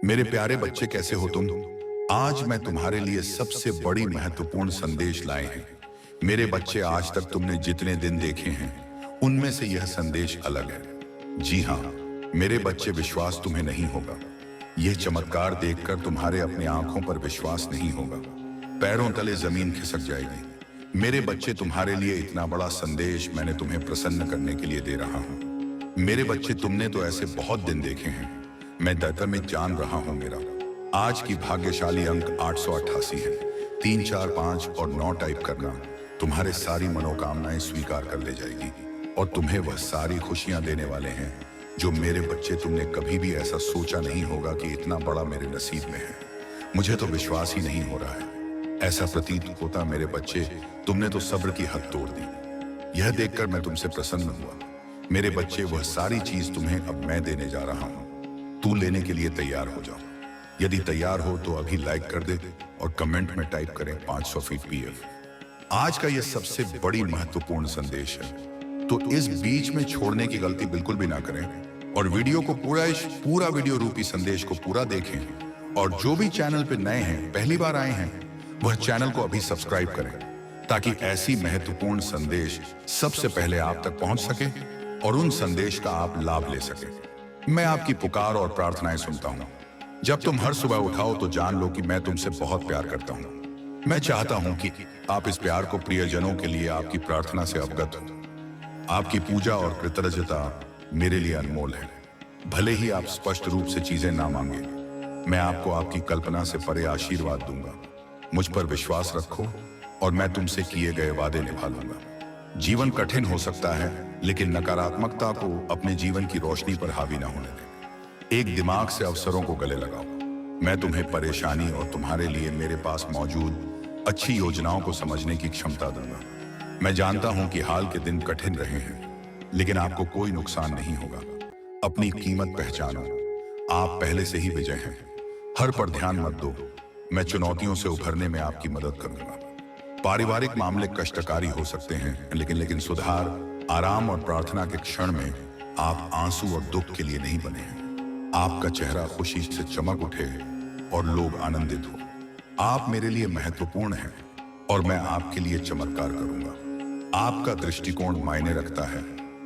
मेरे प्यारे बच्चे, कैसे हो तुम? आज मैं तुम्हारे लिए सबसे बड़ी महत्वपूर्ण संदेश लाए हैं। मेरे बच्चे, आज तक तुमने जितने दिन देखे हैं उनमें से यह संदेश अलग है। जी हाँ, मेरे बच्चे, विश्वास तुम्हें नहीं होगा। यह चमत्कार देखकर तुम्हारे अपने आंखों पर विश्वास नहीं होगा। पैरों तले जमीन खिसक जाएगी। मेरे बच्चे, तुम्हारे लिए इतना बड़ा संदेश मैंने तुम्हें प्रसन्न करने के लिए दे रहा हूँ। मेरे बच्चे, तुमने तो ऐसे बहुत दिन देखे हैं, मैं दर्द में जान रहा हूं। मेरा आज की भाग्यशाली अंक 888 है। 3, 4, 5 और 9 टाइप करना तुम्हारे सारी मनोकामनाएं स्वीकार कर ले जाएगी और तुम्हें वह सारी खुशियां देने वाले हैं जो मेरे बच्चे तुमने कभी भी ऐसा सोचा नहीं होगा कि इतना बड़ा मेरे नसीब में है। मुझे तो विश्वास ही नहीं हो रहा है। ऐसा प्रतीत होता मेरे बच्चे, तुमने तो सब्र की हद तोड़ दी। यह देखकर मैं तुमसे प्रसन्न हुआ। मेरे बच्चे, वह सारी चीज तुम्हें अब मैं देने जा रहा हूं। तू लेने के लिए तैयार हो जाओ। यदि तैयार हो तो अभी लाइक कर दे और कमेंट में टाइप करें 500 फीट पीएफ। आज का यह सबसे बड़ी महत्वपूर्ण संदेश है, तो इस बीच में छोड़ने की गलती बिल्कुल भी ना करें और वीडियो को पूरा वीडियो रूपी संदेश को पूरा देखें। और जो भी चैनल पे नए हैं, पहली बार आए हैं, वह चैनल को अभी सब्सक्राइब करें ताकि ऐसी महत्वपूर्ण संदेश सबसे पहले आप तक पहुंच सके और उन संदेश का आप लाभ ले सके। मैं आपकी पुकार और प्रार्थनाएं सुनता हूं। जब तुम हर सुबह उठाओ तो जान लो कि मैं तुमसे बहुत प्यार करता हूं। मैं चाहता हूं कि आप इस प्यार को प्रियजनों के लिए आपकी प्रार्थना से अवगत हो। आपकी पूजा और कृतज्ञता मेरे लिए अनमोल है। भले ही आप स्पष्ट रूप से चीजें ना मांगे, मैं आपको आपकी कल्पना से परे आशीर्वाद दूंगा। मुझ पर विश्वास रखो और मैं तुमसे किए गए वादे निभा लूंगा। जीवन कठिन हो सकता है, लेकिन नकारात्मकता को अपने जीवन की रोशनी पर हावी ना होने दें। एक दिमाग से अवसरों को गले लगाओ। मैं तुम्हें परेशानी और तुम्हारे लिए मेरे पास मौजूद अच्छी योजनाओं को समझने की क्षमता दूंगा। मैं जानता हूं कि हाल के दिन कठिन रहे हैं, लेकिन आपको कोई नुकसान नहीं होगा। अपनी कीमत पहचानो। आप पहले से ही विजय हैं। हर पर ध्यान मत दो। मैं चुनौतियों से उभरने में आपकी मदद करूंगा। पारिवारिक मामले कष्टकारी हो सकते हैं, लेकिन सुधार, आराम और प्रार्थना के क्षण में आप आंसू और दुख के लिए नहीं बने हैं। आपका चेहरा खुशी से चमक उठे और लोग आनंदित हो। आप मेरे लिए महत्वपूर्ण हैं और मैं आपके लिए चमत्कार करूंगा। आपका दृष्टिकोण मायने रखता है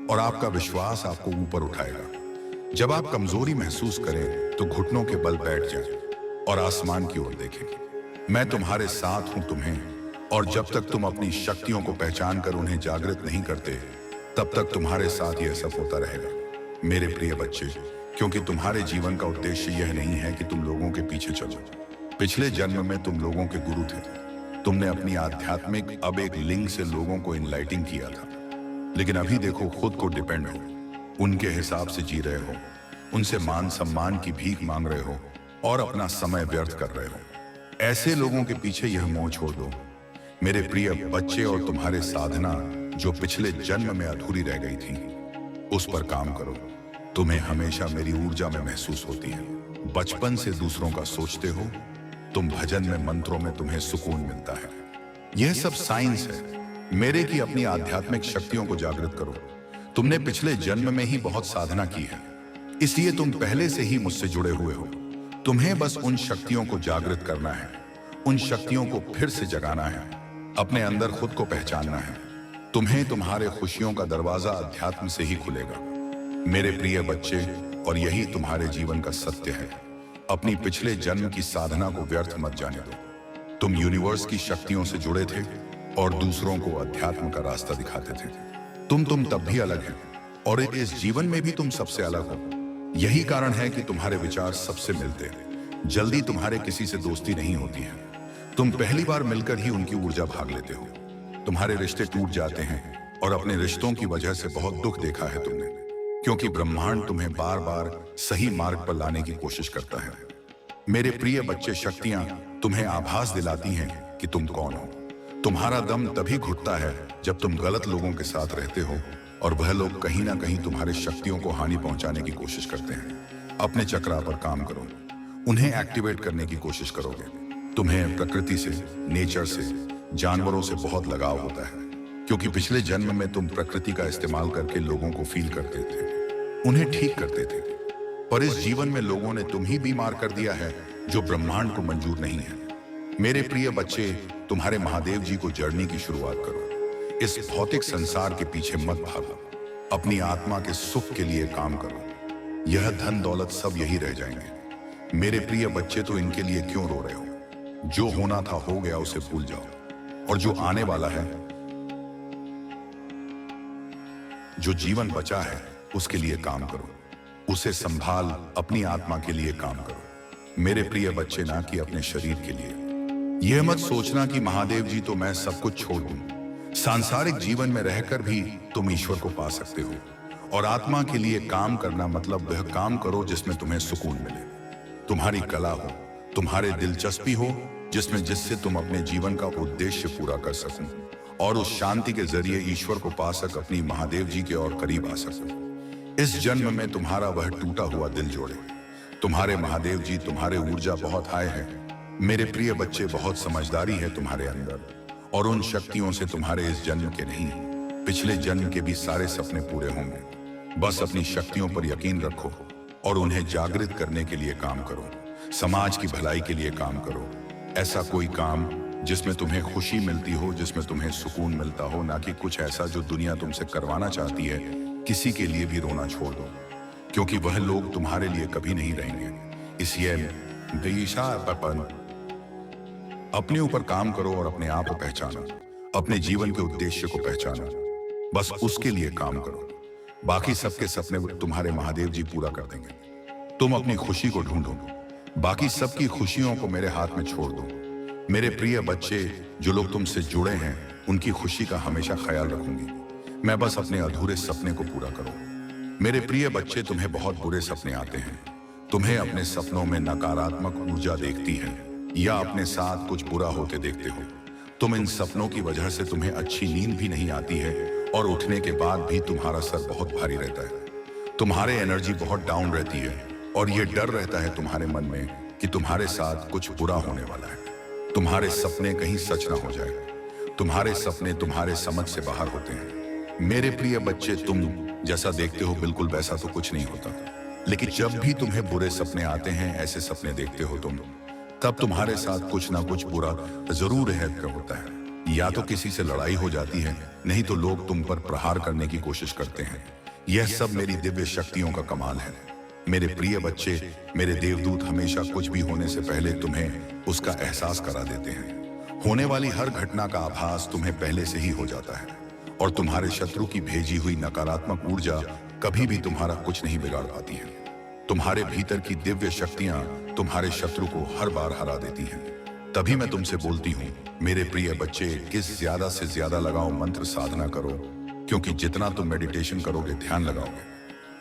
और आपका विश्वास आपको ऊपर उठाएगा। जब आप कमजोरी महसूस करें तो घुटनों के बल बैठ जाएं और आसमान की ओर देखें। मैं तुम्हारे साथ हूं तुम्हें, और जब तक तुम अपनी शक्तियों को पहचान कर उन्हें जागृत नहीं करते, तब तक तुम्हारे साथ यह सब होता रहेगा। मेरे प्रिय बच्चे, क्योंकि तुम्हारे जीवन का उद्देश्य यह नहीं है कि तुम लोगों के पीछे चलो। पिछले जन्म में तुम लोगों के गुरु थे। तुमने अपनी आध्यात्मिक अब एक लिंग से लोगों को इनलाइटिंग किया था, लेकिन अभी देखो, खुद को डिपेंड हो, उनके हिसाब से जी रहे हो, उनसे मान सम्मान की भीख मांग रहे हो और अपना समय व्यर्थ कर रहे हो। ऐसे लोगों के पीछे यह मोह छोड़ दो मेरे प्रिय बच्चे, और तुम्हारे साधना जो पिछले जन्म में अधूरी रह गई थी, उस पर काम करो। तुम्हें हमेशा मेरी ऊर्जा में महसूस होती है। बचपन से दूसरों का सोचते हो। तुम भजन में, मंत्रों में तुम्हें सुकून मिलता है। यह सब साइंस है मेरे की अपनी आध्यात्मिक शक्तियों को जागृत करो। तुमने पिछले जन्म में ही बहुत साधना की है, इसलिए तुम पहले से ही मुझसे जुड़े हुए हो। तुम्हें बस उन शक्तियों को जागृत करना है, उन शक्तियों को फिर से जगाना है, अपने अंदर खुद को पहचानना है। तुम्हें तुम्हारे खुशियों का दरवाजा अध्यात्म से ही खुलेगा मेरे प्रिय बच्चे, और यही तुम्हारे जीवन का सत्य है। अपनी पिछले जन्म की साधना को व्यर्थ मत जाने दो। तुम यूनिवर्स की शक्तियों से जुड़े थे और दूसरों को अध्यात्म का रास्ता दिखाते थे। तुम तब भी अलग हैं और इस जीवन में भी तुम सबसे अलग हो। यही कारण है कि तुम्हारे विचार सबसे मिलते हैं। जल्दी तुम्हारे किसी से दोस्ती नहीं होती है। तुम पहली बार मिलकर ही उनकी ऊर्जा भाग लेते हो। तुम्हारे रिश्ते टूट जाते हैं और अपने रिश्तों की वजह से बहुत दुख देखा है तुमने, क्योंकि ब्रह्मांड तुम्हें बार बार सही मार्ग पर लाने की कोशिश करता है। मेरे प्रिय बच्चे, शक्तियां तुम्हें आभास दिलाती हैं कि तुम कौन हो। तुम्हारा दम तभी घुटता है जब तुम गलत लोगों के साथ रहते हो और वह लोग कहीं ना कहीं तुम्हारे शक्तियों को हानि पहुंचाने की कोशिश करते हैं। अपने चक्रा पर काम करो। उन्हें एक्टिवेट करने की कोशिश करोगे। तुम्हें प्रकृति से, नेचर से, जानवरों से बहुत लगाव होता है, क्योंकि पिछले जन्म में तुम प्रकृति का इस्तेमाल करके लोगों को फील करते थे, उन्हें ठीक करते थे। पर इस जीवन में लोगों ने तुम ही बीमार कर दिया है जो ब्रह्मांड को मंजूर नहीं है। मेरे प्रिय बच्चे, तुम्हारे महादेव जी को जर्नी की शुरुआत करो। इस भौतिक संसार के पीछे मत भागो, अपनी आत्मा के सुख के लिए काम करो। यह धन दौलत सब यही रह जाएंगे। मेरे प्रिय बच्चे, तो इनके लिए क्यों रो रहे हो? जो होना था हो गया, उसे भूल जाओ, और जो आने वाला है, जो जीवन बचा है, उसके लिए काम करो। उसे संभाल, अपनी आत्मा के लिए काम करो। मेरे प्रिय बच्चे, ना कि अपने शरीर के लिए। यह मत सोचना कि महादेव जी तो मैं सब कुछ छोड़ दूं। सांसारिक जीवन में रहकर भी तुम ईश्वर को पा सकते हो, और आत्मा के लिए काम करना मतलब वह काम करो जिसमें तुम्हें सुकून मिले। तुम्हारी कला हो, तुम्हारे दिलचस्पी हो, जिससे तुम अपने जीवन का उद्देश्य पूरा कर सको, और उस शांति के जरिए ईश्वर को पा सक, अपनी महादेव जी के और करीब आ सको। इस जन्म में तुम्हारा वह टूटा हुआ दिल जोड़े। तुम्हारे महादेव जी तुम्हारे ऊर्जा बहुत हाई है। मेरे प्रिय बच्चे, बहुत समझदारी है तुम्हारे अंदर, और उन शक्तियों से तुम्हारे इस जन्म के नहीं, पिछले जन्म के भी सारे सपने पूरे होंगे। बस अपनी शक्तियों पर यकीन रखो और उन्हें जागृत करने के लिए काम करो। समाज की भलाई के लिए काम करो। ऐसा कोई काम जिसमें तुम्हें खुशी मिलती हो, जिसमें तुम्हें सुकून मिलता हो, ना कि कुछ ऐसा जो दुनिया तुमसे करवाना चाहती है। किसी के लिए भी रोना छोड़ दो, क्योंकि वह लोग तुम्हारे लिए कभी नहीं रहेंगे। इसलिए अपने ऊपर काम करो और अपने आप को पहचानो, अपने जीवन के उद्देश्य को पहचानो। बस उसके लिए काम करो। बाकी सबके सपने तुम्हारे महादेव जी पूरा कर देंगे। तुम अपनी खुशी को ढूंढो, बाकी सबकी खुशियों को मेरे हाथ में छोड़ दो। मेरे प्रिय बच्चे, जो लोग तुमसे जुड़े हैं, उनकी खुशी का हमेशा ख्याल रखूंगी। मैं बस अपने अधूरे सपने को पूरा करूं। मेरे प्रिय बच्चे, तुम्हें बहुत बुरे सपने आते हैं। तुम्हें अपने सपनों में नकारात्मक ऊर्जा देखती है, या अपने साथ कुछ बुरा होते देखते हो। तुम इन सपनों की वजह से तुम्हें अच्छी नींद भी नहीं आती है, और उठने के बाद भी तुम्हारा सर बहुत भारी रहता है। तुम्हारे एनर्जी बहुत डाउन रहती है, और यह डर रहता है तुम्हारे मन में कि तुम्हारे साथ कुछ बुरा होने वाला है। तुम्हारे सपने कहीं सच ना हो जाए। तुम्हारे सपने तुम्हारे समझ से बाहर होते हैं। मेरे प्रिय बच्चे, तुम जैसा देखते हो बिल्कुल वैसा तो कुछ नहीं होता। लेकिन जब भी तुम्हें बुरे सपने आते हैं, ऐसे सपने देखते हो तुम, तब तुम्हारे साथ कुछ ना कुछ बुरा जरूर होता है। या तो किसी से लड़ाई हो जाती है, नहीं तो लोग तुम पर प्रहार करने की कोशिश करते हैं। यह सब मेरी दिव्य शक्तियों का कमाल है। मेरे प्रिय बच्चे, मेरे देवदूत हमेशा कुछ भी होने से पहले तुम्हें उसका एहसास करा देते हैं। होने वाली हर घटना का आभास तुम्हें पहले से ही हो जाता है, और तुम्हारे शत्रु की भेजी हुई नकारात्मक ऊर्जा कभी भी तुम्हारा कुछ नहीं बिगाड़ पाती है। तुम्हारे भीतर की दिव्य शक्तियां तुम्हारे शत्रु को हर बार हरा देती हैं। तभी मैं तुमसे बोलती हूँ, मेरे प्रिय बच्चे, किस ज्यादा से ज्यादा लगाओ मंत्र साधना करो, क्योंकि जितना तुम मेडिटेशन करोगे, ध्यान लगाओगे,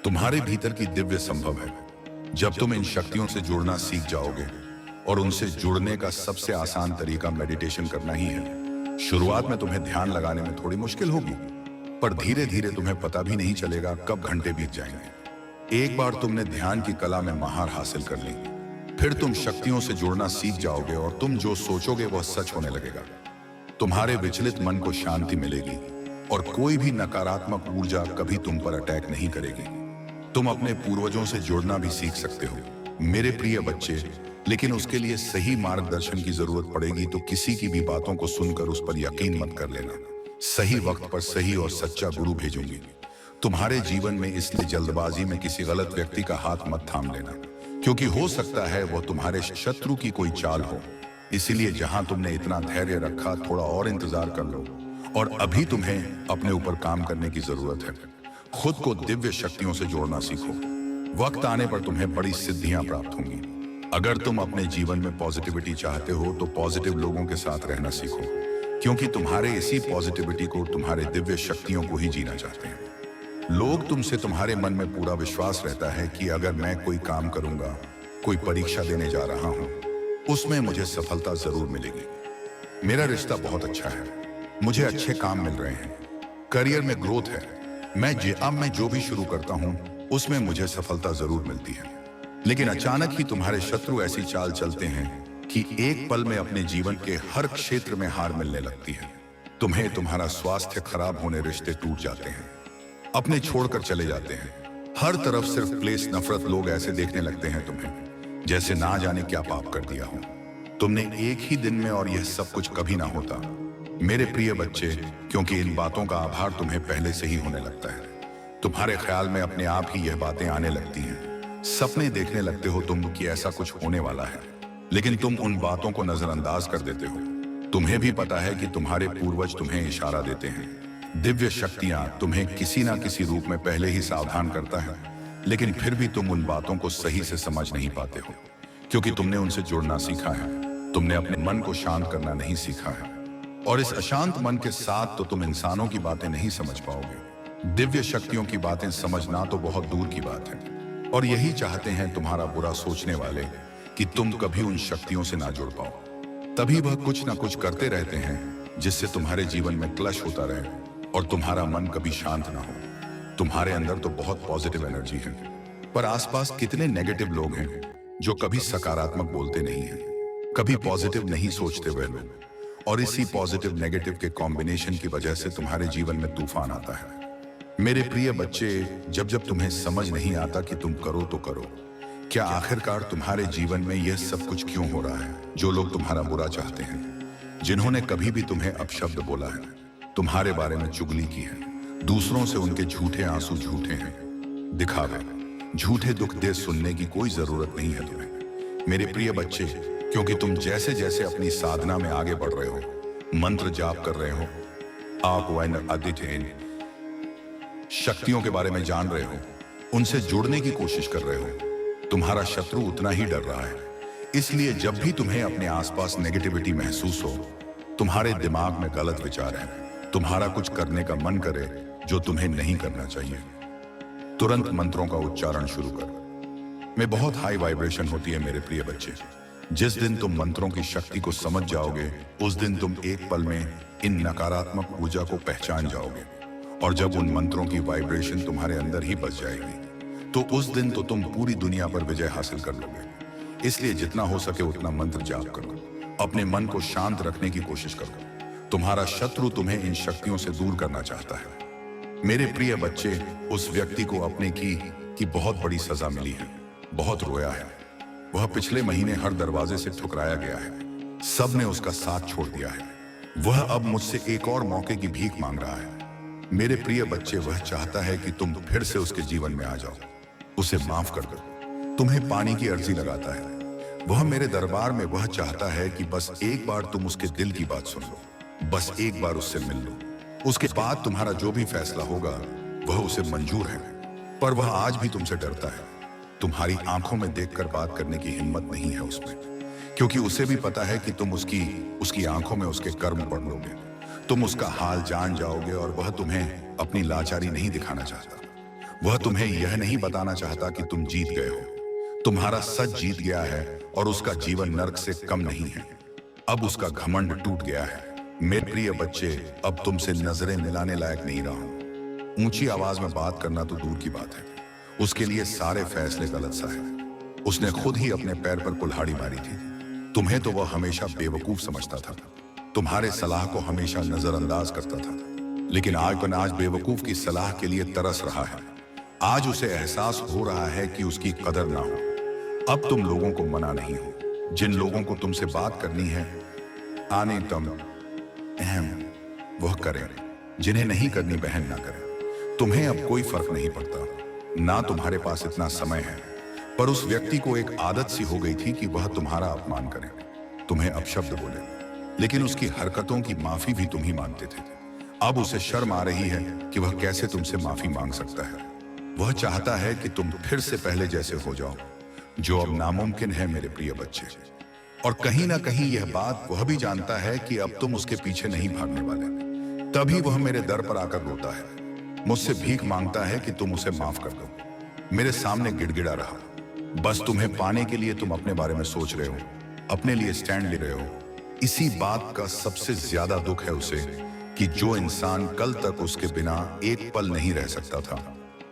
तुम्हारे भीतर की दिव्य संभव है। जब तुम इन शक्तियों से जुड़ना सीख जाओगे, और उनसे जुड़ने का सबसे आसान तरीका मेडिटेशन करना ही है। शुरुआत में तुम्हें ध्यान लगाने में थोड़ी मुश्किल होगी, पर धीरे धीरे तुम्हें पता भी नहीं चलेगा कब घंटे बीत जाएंगे। एक बार तुमने ध्यान की कला में महार हासिल कर ली, फिर तुम शक्तियों से जुड़ना सीख जाओगे, और तुम जो सोचोगे वह सच होने लगेगा। तुम्हारे विचलित मन को शांति मिलेगी, और कोई भी नकारात्मक ऊर्जा कभी तुम पर अटैक नहीं करेगी। तुम अपने पूर्वजों से जुड़ना भी सीख सकते हो मेरे प्रिय बच्चे, लेकिन उसके लिए सही मार्गदर्शन की जरूरत पड़ेगी। तो किसी की भी बातों को सुनकर उस पर यकीन मत कर लेना। सही वक्त पर सही और सच्चा गुरु भेजूंगी तुम्हारे जीवन में, इसलिए जल्दबाजी में किसी गलत व्यक्ति का हाथ मत थाम लेना, क्योंकि हो सकता है वो तुम्हारे शत्रु की कोई चाल हो। इसीलिए जहां तुमने इतना धैर्य रखा, थोड़ा और इंतजार कर लो, और अभी तुम्हें अपने ऊपर काम करने की जरूरत है। खुद को दिव्य शक्तियों से जोड़ना सीखो। वक्त आने पर तुम्हें बड़ी सिद्धियां प्राप्त होंगी। अगर तुम अपने जीवन में पॉजिटिविटी चाहते हो, तो पॉजिटिव लोगों के साथ रहना सीखो, क्योंकि तुम्हारे इसी पॉजिटिविटी को, तुम्हारे दिव्य शक्तियों को ही जीना चाहते हैं। लोग तुमसे, तुम्हारे मन में पूरा विश्वास रहता है कि अगर मैं कोई काम करूंगा, कोई परीक्षा देने जा रहा हूं, उसमें मुझे सफलता जरूर मिलेगी। मेरा रिश्ता बहुत अच्छा है, मुझे अच्छे काम मिल रहे हैं, करियर में ग्रोथ है, अब मैं जो भी शुरू करता हूं उसमें मुझे सफलता जरूर मिलती है। लेकिन अचानक ही तुम्हारे शत्रु ऐसी चाल चलते हैं कि एक पल में अपने जीवन के हर क्षेत्र में हार मिलने लगती है। तुम्हें तुम्हारा स्वास्थ्य खराब होने, रिश्ते टूट जाते हैं, अपने छोड़कर चले जाते हैं, हर तरफ सिर्फ क्लेश नफरत, लोग ऐसे देखने लगते हैं तुम्हें जैसे ना जाने क्या पाप कर दिया हो तुमने एक ही दिन में, और यह सब कुछ कभी ना होता मेरे प्रिय बच्चे, क्योंकि इन बातों का आभार तुम्हें पहले से ही होने लगता है। तुम्हारे ख्याल में अपने आप ही यह बातें आने लगती हैं। सपने देखने लगते हो तुम कि ऐसा कुछ होने वाला है, लेकिन तुम उन बातों को नजरअंदाज कर देते हो। तुम्हें भी पता है कि तुम्हारे पूर्वज तुम्हें इशारा देते हैं। दिव्य शक्तियां तुम्हें किसी ना किसी रूप में पहले ही सावधान करता है, लेकिन फिर भी तुम उन बातों को सही से समझ नहीं पाते हो, क्योंकि तुमने उनसे जुड़ना सीखा है। तुमने अपने मन को शांत करना नहीं सीखा है, और इस अशांत मन के साथ तो तुम इंसानों की बातें नहीं समझ पाओगे। दिव्य शक्तियों की बातें समझना तो बहुत दूर की बात है, और यही चाहते हैं तुम्हारा बुरा सोचने वाले कि तुम कभी उन शक्तियों से ना जुड़ पाओ। तभी वह कुछ ना कुछ करते रहते हैं जिससे तुम्हारे जीवन में क्लश होता रहे और तुम्हारा मन कभी शांत ना हो। तुम्हारे अंदर तो बहुत पॉजिटिव एनर्जी है, पर आसपास कितने नेगेटिव लोग हैं जो कभी सकारात्मक बोलते नहीं हैं, कभी पॉजिटिव नहीं सोचते वह लोग, और इसी पॉजिटिव नेगेटिव के कॉम्बिनेशन की वजह से तुम्हारे जीवन में तूफान आता है। मेरे प्रिय बच्चे, जब जब तुम्हें समझ नहीं आता कि तुम करो तो करो क्या, आखिरकार तुम्हारे जीवन में यह सब कुछ क्यों हो रहा है। जो लोग तुम्हारा बुरा चाहते हैं, जिन्होंने कभी भी तुम्हें अपशब्द बोला है, तुम्हारे बारे में चुगली की है, दूसरों से उनके झूठे आंसू झूठे हैं, दिखावे, झूठे दुख दे सुनने की कोई जरूरत नहीं है तुम्हें मेरे प्रिय बच्चे, क्योंकि तुम जैसे जैसे अपनी साधना में आगे बढ़ रहे हो, मंत्र जाप कर रहे हो, आप वाइन आदित्य शक्तियों के बारे में जान रहे हो, उनसे जुड़ने की कोशिश कर रहे हो, तुम्हारा शत्रु उतना ही डर रहा है। इसलिए जब भी तुम्हें अपने आसपास नेगेटिविटी महसूस हो, तुम्हारे दिमाग में गलत विचार है, तुम्हारा कुछ करने का मन करे जो तुम्हें नहीं करना चाहिए, तुरंत मंत्रों का उच्चारण शुरू कर। में बहुत हाई वाइब्रेशन होती है मेरे प्रिय बच्चे। जिस दिन तुम मंत्रों की शक्ति को समझ जाओगे, उस दिन तुम एक पल में इन नकारात्मक ऊर्जा को पहचान जाओगे, और जब उन मंत्रों की वाइब्रेशन तुम्हारे अंदर ही बस जाएगी, तो उस दिन तो तुम पूरी दुनिया पर विजय हासिल कर लोगे। इसलिए जितना हो सके उतना मंत्र जाप करो, अपने मन को शांत रखने की कोशिश करो। तुम्हारा शत्रु तुम्हें इन शक्तियों से दूर करना चाहता है। मेरे प्रिय बच्चे, उस व्यक्ति को अपने की बहुत बड़ी सजा मिली है, बहुत रोया है। वह पिछले महीने हर दरवाजे से ठुकराया गया है, सबने उसका साथ छोड़ दिया है। वह अब मुझसे एक और मौके की भीख मांग रहा है। मेरे प्रिय बच्चे, वह चाहता है कि तुम फिर से उसके जीवन में आ जाओ, उसे माफ कर दो, तुम्हें पाने की अर्जी लगाता है। वह मेरे दरबार में वह चाहता है कि बस एक बार तुम उसके दिल की बात सुन लो, बस एक बार उससे मिल लो, उसके बाद तुम्हारा जो भी फैसला होगा वह उसे मंजूर है। पर वह आज भी तुमसे डरता है। तुम्हारी आंखों में देखकर बात करने की हिम्मत नहीं है उसमें, क्योंकि उसे भी पता है कि तुम उसकी आंखों में उसके कर्म पढ़ लोगे, तुम उसका हाल जान जाओगे, और वह तुम्हें अपनी लाचारी नहीं दिखाना चाहता। वह तुम्हें यह नहीं बताना चाहता कि तुम जीत गए हो। तुम्हारा सच जीत गया है, और उसका जीवन नर्क से कम नहीं है। अब उसका घमंड टूट गया है। मेरे प्रिय बच्चे, अब तुमसे नजरें मिलाने लायक नहीं रहा हूं। ऊंची आवाज में बात करना तो दूर की बात है, उसके लिए सारे फैसले गलत सा है। उसने खुद ही अपने पैर पर कुल्हाड़ी मारी थी। तुम्हें तो वह हमेशा बेवकूफ समझता था, तुम्हारे सलाह को हमेशा नजरअंदाज करता था, लेकिन आज बेवकूफ की सलाह के लिए तरस रहा है। आज उसे एहसास हो रहा है कि उसकी कदर ना हो। अब तुम लोगों को मना नहीं हो। जिन लोगों को तुमसे बात करनी है, आने तम अहम वह करें, जिन्हें नहीं करनी बहन ना करें। तुम्हें अब कोई फर्क नहीं पड़ता, ना तुम्हारे पास इतना समय है। पर उस व्यक्ति को एक आदत सी हो गई थी कि वह तुम्हारा अपमान करे, तुम्हें अपशब्द बोले, लेकिन उसकी हरकतों की माफी भी तुम ही मांगते थे। अब उसे शर्म आ रही है कि वह कैसे तुमसे माफी मांग सकता है। वह चाहता है कि तुम फिर से पहले जैसे हो जाओ, जो अब नामुमकिन है मेरे प्रिय बच्चे। और कहीं ना कहीं यह बात वह भी जानता है कि अब तुम उसके पीछे नहीं भागने वाले। तभी वह मेरे दर पर आकर रोता है, मुझसे भीख मांगता है कि तुम उसे माफ कर दो। मेरे सामने गिड़गिड़ा रहा। बस तुम्हें पाने के लिए तुम अपने बारे में सोच रहे हो, अपने लिए स्टैंड ले रहे हो। इसी बात का सबसे ज्यादा दुख है उसे कि जो इंसान कल तक उसके बिना एक पल नहीं रह सकता था,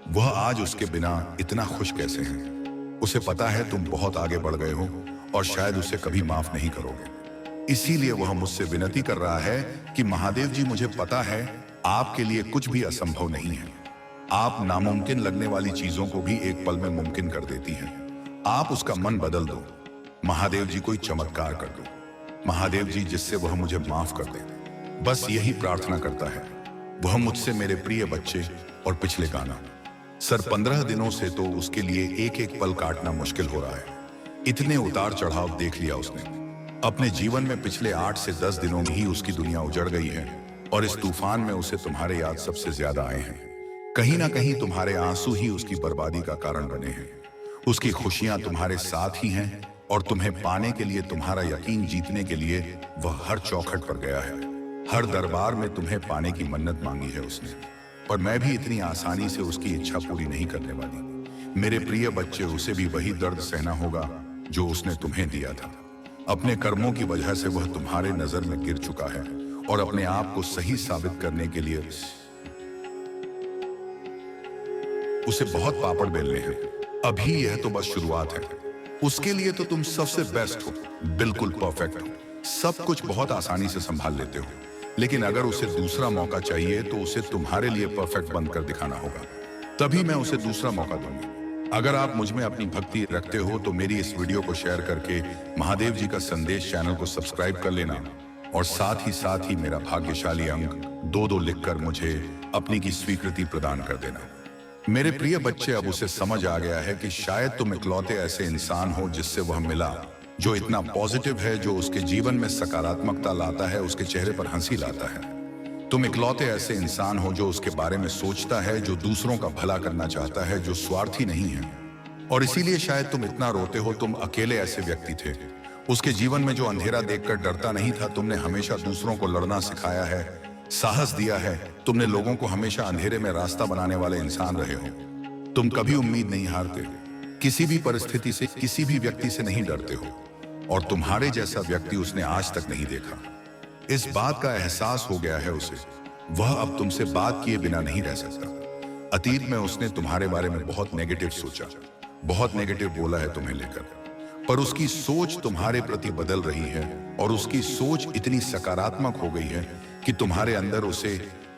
वह आज उसके बिना इतना खुश कैसे है। उसे पता है तुम बहुत आगे बढ़ गए हो, और शायद उसे कभी माफ नहीं करोगे। इसीलिए वह मुझसे विनती कर रहा है कि महादेव जी, मुझे पता है आपके लिए कुछ भी असंभव नहीं है। आप नामुमकिन लगने वाली चीजों को भी एक पल में मुमकिन कर देती हैं। आप उसका मन बदल दो। महादेव जी कोई चमत्कार कर दो। महादेव जी जिससे वह मुझे माफ कर दे। बस यही प्रार्थना करता है वह मुझसे, मेरे प्रिय बच्चे। और पिछले गाना सर 15 दिनों से तो उसके लिए एक एक पल काटना मुश्किल हो रहा है। इतने उतार चढ़ाव देख लिया उसने अपने जीवन में। पिछले 8 से 10 दिनों में ही उसकी दुनिया उजड़ गई है और इस तूफान में उसे तुम्हारे याद सबसे ज्यादा आए हैं। कहीं ना कहीं तुम्हारे आंसू ही उसकी बर्बादी का कारण बने हैं। उसकी खुशियां तुम्हारे साथ ही हैं और तुम्हें पाने के लिए, तुम्हारा यकीन जीतने के लिए वह हर चौखट पर गया है। हर दरबार में तुम्हें पाने की मन्नत मांगी है उसने, पर मैं भी इतनी आसानी से उसकी इच्छा पूरी नहीं करने वाली। मेरे प्रिय बच्चे, उसे भी वही दर्द सहना होगा जो उसने तुम्हें दिया था। अपने कर्मों की वजह से वह तुम्हारे नजर में गिर चुका है और अपने आप को सही साबित करने के लिए उसे बहुत पापड़ बेलने हैं। अभी यह तो बस शुरुआत है। उसके लिए तो तुम सबसे बेस्ट हो, बिल्कुल परफेक्ट हो, सब कुछ बहुत आसानी से संभाल लेते हो। लेकिन अगर उसे दूसरा मौका चाहिए तो उसे तुम्हारे लिए परफेक्ट बनकर दिखाना होगा, तभी मैं उसे दूसरा मौका दूंगी। अगर आप मुझ में अपनी भक्ति रखते हो तो मेरी इस वीडियो को शेयर करके महादेव जी का संदेश चैनल को सब्सक्राइब कर लेना और साथ ही मेरा भाग्यशाली अंक 2-2 लिखकर मुझे अपनी की स्वीकृति प्रदान कर देना। मेरे प्रिय बच्चे, अब उसे समझ आ गया है कि शायद तुम इकलौते ऐसे इंसान हो जिससे वह मिला, जो इतना पॉजिटिव है, जो उसके जीवन में सकारात्मकता लाता है, उसके चेहरे पर हंसी लाता है। तुम इकलौते ऐसे इंसान हो जो उसके बारे में सोचता है, जो दूसरों का भला करना चाहता है, जो स्वार्थी नहीं है। और इसीलिए शायद तुम इतना रोते हो। तुम अकेले ऐसे व्यक्ति थे। उसके जीवन में जो अंधेरा देखकर डरता नहीं था, तुमने हमेशा दूसरों को लड़ना सिखाया है, साहस दिया है। तुमने लोगों को हमेशा अंधेरे में रास्ता बनाने वाले इंसान रहे हो। तुम कभी उम्मीद नहीं हारते, किसी भी परिस्थिति से, किसी भी व्यक्ति से नहीं डरते हो। और तुम्हारे जैसा व्यक्ति उसने आज तक नहीं देखा। इस बात का एहसास हो गया है उसे। वह अब तुमसे बात किए बिना नहीं रह सकता। अतीत में उसने तुम्हारे बारे में बहुत नेगेटिव सोचा, बहुत नेगेटिव बोला है तुम्हें लेकर, पर उसकी सोच तुम्हारे प्रति बदल रही है और उसकी सोच इतनी सकारात्मक हो गई है कि तुम्हारे अंदर उसे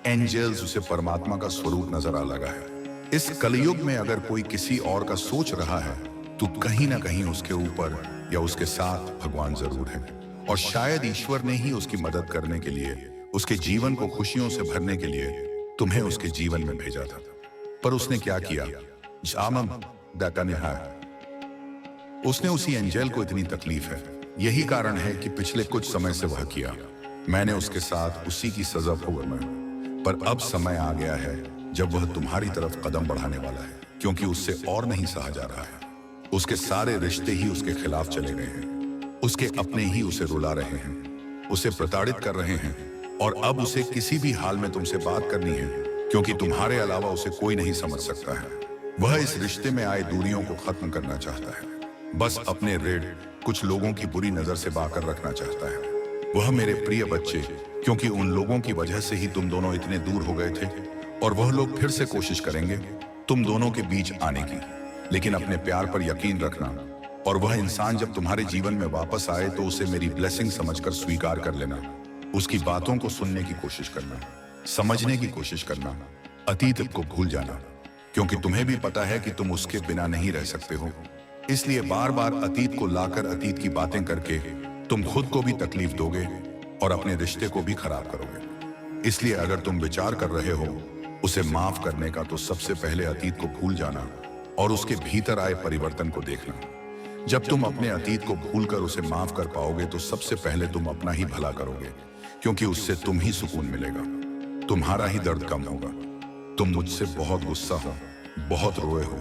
एंजल्स, उसे परमात्मा का स्वरूप नजर आ लगा है। इस कलयुग में अगर कोई किसी और का सोच रहा है तो कहीं ना कहीं उसके ऊपर या उसके साथ भगवान जरूर है। और शायद ईश्वर ने ही उसकी मदद करने के लिए, उसके जीवन को खुशियों से भरने के लिए तुम्हें उसके जीवन में भेजा था। पर उसने क्या किया? उसने उसी एंजल को इतनी तकलीफ है, यही कारण है कि पिछले कुछ समय से वह किया। मैंने उसके साथ उसी की सजा भुगतना, पर अब समय आ गया है जब वह तुम्हारी तरफ कदम बढ़ाने वाला है, क्योंकि उससे और नहीं सहा जा रहा है। उसके सारे रिश्ते ही उसके खिलाफ चले गए हैं। उसके अपने ही उसे रुला रहे हैं, उसे प्रताड़ित कर रहे हैं। और अब उसे किसी भी हाल में तुमसे बात करनी है, क्योंकि तुम्हारे अलावा उसे कोई नहीं समझ सकता है। वह इस रिश्ते में आए दूरियों को खत्म करना चाहता है। बस अपने ऋण कुछ लोगों की बुरी नजर से बाकर रखना चाहता है। वह मेरे प्रिय बच्चे, क्योंकि उन लोगों की वजह से ही तुम दोनों इतने दूर हो गए थे, और वह लोग फिर से कोशिश करेंगे तुम दोनों के बीच आने की। लेकिन अपने प्यार पर यकीन रखना, और वह इंसान जब तुम्हारे जीवन में वापस आए तो उसे मेरी ब्लेसिंग समझकर स्वीकार कर लेना। उसकी बातों को सुनने की कोशिश करना, समझने की कोशिश करना, अतीत को भूल जाना, क्योंकि तुम्हें भी पता है कि तुम उसके बिना नहीं रह सकते हो। इसलिए बार बार अतीत को लाकर अतीत की बातें करके तुम खुद को भी तकलीफ दोगे और अपने रिश्ते को भी खराब करोगे। इसलिए अगर तुम विचार कर रहे हो उसे माफ करने का, तो सबसे पहले अतीत को भूल जाना और उसके भीतर आए परिवर्तन को देखना। जब तुम अपने अतीत को भूलकर उसे माफ कर पाओगे तो सबसे पहले तुम अपना ही भला करोगे, क्योंकि उससे तुम ही सुकून मिलेगा, तुम्हारा ही दर्द कम होगा। तुम मुझसे बहुत गुस्सा हो, बहुत रोए हो,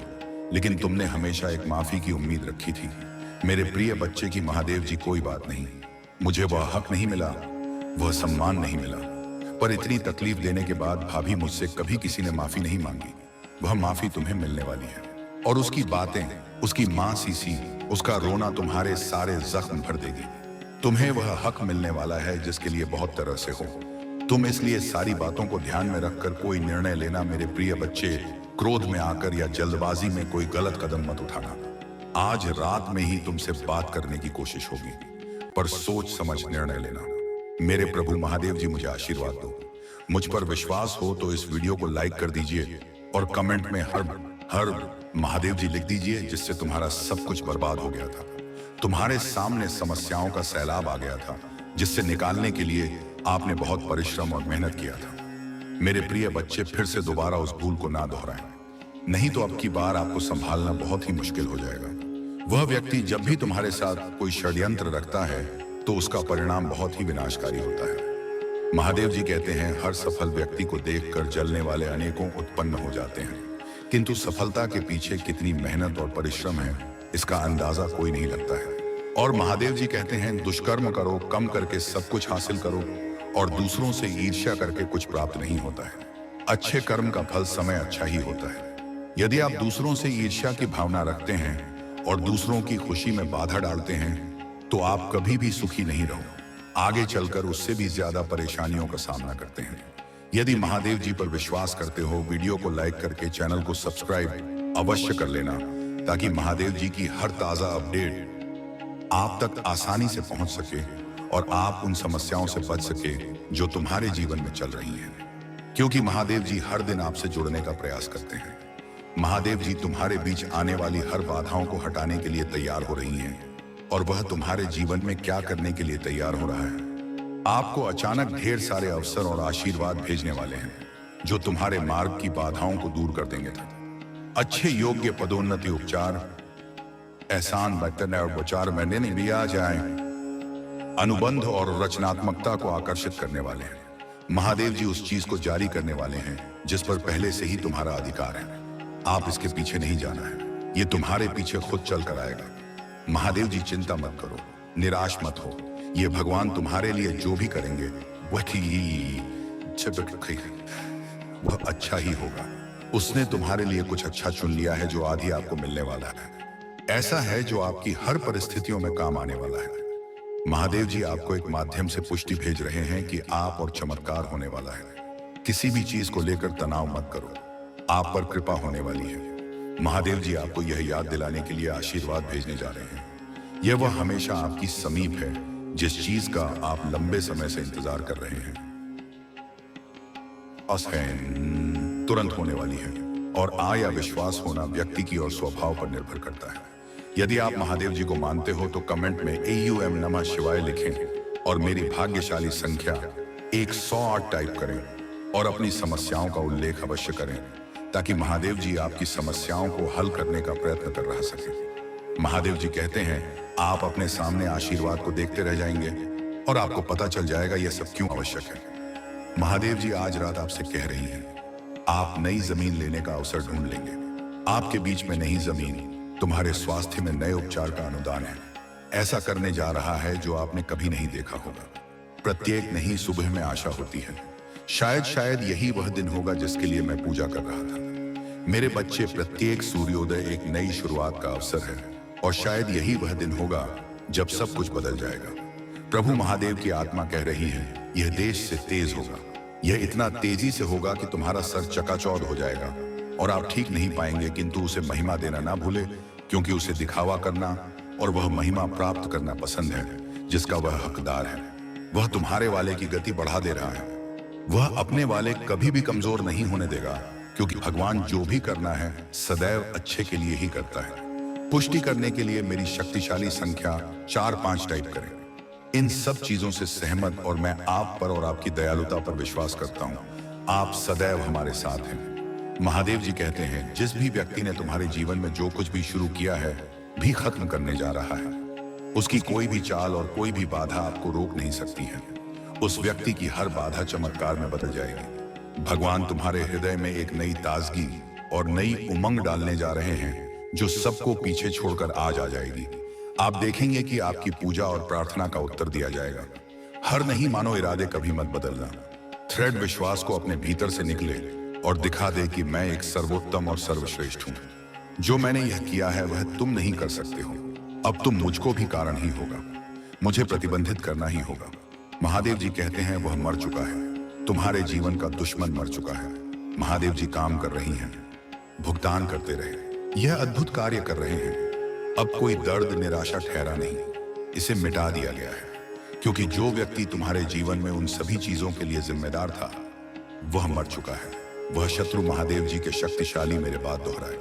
लेकिन तुमने हमेशा एक माफी की उम्मीद रखी थी। मेरे प्रिय बच्चे की महादेव जी, कोई बात नहीं, मुझे वह हक नहीं मिला, वह सम्मान नहीं मिला, पर इतनी तकलीफ देने के बाद भाभी मुझसे कभी किसी ने माफी नहीं मांगी। वह माफी तुम्हें मिलने वाली है, और उसकी बातें, उसकी माँ सीसी, उसका रोना तुम्हारे सारे जख्म भर देगी। तुम्हें वह हक मिलने वाला है जिसके लिए बहुत तरह से हो। तुम इसलिए सारी बातों को ध्यान में रखकर कोई निर्णय लेना मेरे प्रिय बच्चे। क्रोध में आकर या जल्दबाजी में कोई गलत कदम मत उठाना। आज रात में ही तुमसे बात करने की कोशिश होगी, पर सोच समझ निर्णय लेना। मेरे प्रभु महादेव जी, मुझे आशीर्वाद दो। मुझ पर विश्वास हो तो इस वीडियो को लाइक कर दीजिए और कमेंट में हर महादेव जी लिख दीजिए, जिससे तुम्हारा सब कुछ बर्बाद हो गया था। तुम्हारे सामने समस्याओं का सैलाब आ गया था, जिससे निकालने के लिए आपने बहुत परिश्रम और मेहनत किया था। मेरे प्रिय बच्चे, फिर से दोबारा उस भूल को ना दोहराएं, नहीं तो अब की बार आपको संभालना बहुत ही मुश्किल हो जाएगा। वह व्यक्ति जब भी तुम्हारे साथ कोई षड्यंत्र रखता है तो उसका परिणाम बहुत ही विनाशकारी होता है। महादेव जी कहते हैं, हर सफल व्यक्ति को देखकर जलने वाले अनेकों उत्पन्न हो जाते हैं, किंतु सफलता के पीछे कितनी मेहनत और परिश्रम है, इसका अंदाजा कोई नहीं लगता है। और महादेव जी कहते हैं, दुष्कर्म करो, कम करके सब कुछ हासिल करो, और दूसरों से ईर्ष्या करके कुछ प्राप्त नहीं होता है। अच्छे कर्म का फल समय अच्छा ही होता है। यदि आप दूसरों से ईर्ष्या की भावना रखते हैं और दूसरों की खुशी में बाधा डालते हैं तो आप कभी भी सुखी नहीं रहो, आगे चलकर उससे भी ज्यादा परेशानियों का सामना करते हैं। यदि महादेव जी पर विश्वास करते हो, वीडियो को लाइक करके चैनल को सब्सक्राइब अवश्य कर लेना, ताकि महादेव जी की हर ताजा अपडेट आप तक आसानी से पहुंच सके और आप उन समस्याओं से बच सके जो तुम्हारे जीवन में चल रही हैं। क्योंकि महादेव जी हर दिन आपसे जुड़ने का प्रयास करते हैं। महादेव जी तुम्हारे बीच आने वाली हर बाधाओं को हटाने के लिए तैयार हो रही हैं, और वह तुम्हारे जीवन में क्या करने के लिए तैयार हो रहा है। आपको अचानक ढेर सारे अवसर और आशीर्वाद भेजने वाले हैं, जो तुम्हारे मार्ग की बाधाओं को दूर कर देंगे। अच्छे योग्य पदोन्नति, उपचार, एहसान, बर्तन और विचार में भी आ जाए, अनुबंध और रचनात्मकता को आकर्षित करने वाले हैं। महादेव जी उस चीज को जारी करने वाले हैं जिस पर पहले से ही तुम्हारा अधिकार है। आप इसके पीछे नहीं जाना है, ये तुम्हारे पीछे खुद चल कर आएगा। महादेव जी चिंता मत करो, निराश मत हो, ये भगवान तुम्हारे लिए जो भी करेंगे वह अच्छा ही होगा। उसने तुम्हारे लिए कुछ अच्छा चुन लिया है जो आधी आपको मिलने वाला है। ऐसा है जो आपकी हर परिस्थितियों में काम आने वाला है। महादेव जी आपको एक माध्यम से पुष्टि भेज रहे हैं कि आप और चमत्कार होने वाला है। किसी भी चीज को लेकर तनाव मत करो, आप पर कृपा होने वाली है। महादेव जी आपको यह याद दिलाने के लिए आशीर्वाद भेजने जा रहे हैं। यह वह हमेशा आपकी समीप है जिस चीज का आप लंबे समय से इंतजार कर रहे हैं। तुरंत होने वाली है, और आय या विश्वास होना व्यक्ति की और स्वभाव पर निर्भर करता है। यदि आप महादेव जी को मानते हो तो कमेंट में AUM नमः शिवाय लिखें और मेरी भाग्यशाली संख्या 108 टाइप करें और अपनी समस्याओं का उल्लेख अवश्य करें, ताकि महादेव जी आपकी समस्याओं को हल करने का प्रयत्न कर रह सके। महादेव जी कहते हैं, आप अपने सामने आशीर्वाद को देखते रह जाएंगे और आपको पता चल जाएगा यह सब क्यों आवश्यक है। महादेव जी आज रात आपसे कह रही हैं, आप नई जमीन लेने का अवसर ढूंढ लेंगे। आपके बीच में नई जमीन तुम्हारे स्वास्थ्य में नए उपचार का अनुदान है। ऐसा करने जा रहा है जो आपने कभी नहीं देखा होगा। प्रत्येक नई सुबह में आशा होती है। शायद यही वह दिन होगा जिसके लिए मैं पूजा कर रहा था। मेरे बच्चे, प्रत्येक सूर्योदय एक नई शुरुआत का अवसर है, और शायद यही वह दिन होगा जब सब कुछ बदल जाएगा। प्रभु महादेव की आत्मा कह रही है, यह देश से तेज होगा। यह इतना तेजी से होगा कि तुम्हारा सर चकाचौंध हो जाएगा और आप ठीक नहीं पाएंगे, किंतु उसे महिमा देना ना भूले, क्योंकि उसे दिखावा करना और वह महिमा प्राप्त करना पसंद है जिसका वह हकदार है। वह तुम्हारे वाले की गति बढ़ा दे रहा है। वह अपने वाले कभी भी कमजोर नहीं होने देगा, क्योंकि भगवान जो भी करना है सदैव अच्छे के लिए ही करता है। पुष्टि करने के लिए मेरी शक्तिशाली संख्या 4-5 टाइप करें। इन सब चीजों से सहमत और मैं आप पर और आपकी दयालुता पर विश्वास करता हूँ। आप सदैव हमारे साथ हैं। महादेव जी कहते हैं, जिस भी व्यक्ति ने तुम्हारे जीवन में जो कुछ भी शुरू किया है भी खत्म करने जा रहा है, उसकी कोई भी चाल और कोई भी बाधा आपको रोक नहीं सकती है। उस व्यक्ति की हर बाधा चमत्कार में बदल जाएगी। भगवान तुम्हारे हृदय में एक नई ताजगी और नई उमंग डालने जा रहे हैं, जो सबको पीछे छोड़कर आज आ जाएगी। आप देखेंगे कि आपकी पूजा और प्रार्थना का उत्तर दिया जाएगा। हर नहीं मानो इरादे कभी मत बदलना। थ्रेड विश्वास को अपने भीतर से निकले और दिखा दे कि मैं एक सर्वोत्तम और सर्वश्रेष्ठ हूँ। जो मैंने यह किया है वह तुम नहीं कर सकते हो। अब तुम मुझको भी कारण ही होगा, मुझे प्रतिबंधित करना ही होगा। महादेव जी कहते हैं, वह मर चुका है। तुम्हारे जीवन का दुश्मन मर चुका है। महादेव जी काम कर रही हैं, भुगतान करते रहे। यह अद्भुत कार्य कर रहे हैं। अब कोई दर्द निराशा ठहरा नहीं, इसे मिटा दिया गया है, क्योंकि जो व्यक्ति तुम्हारे जीवन में उन सभी चीजों के लिए जिम्मेदार था वह मर चुका है। वह शत्रु महादेव जी के शक्तिशाली मेरे बात दोहराए।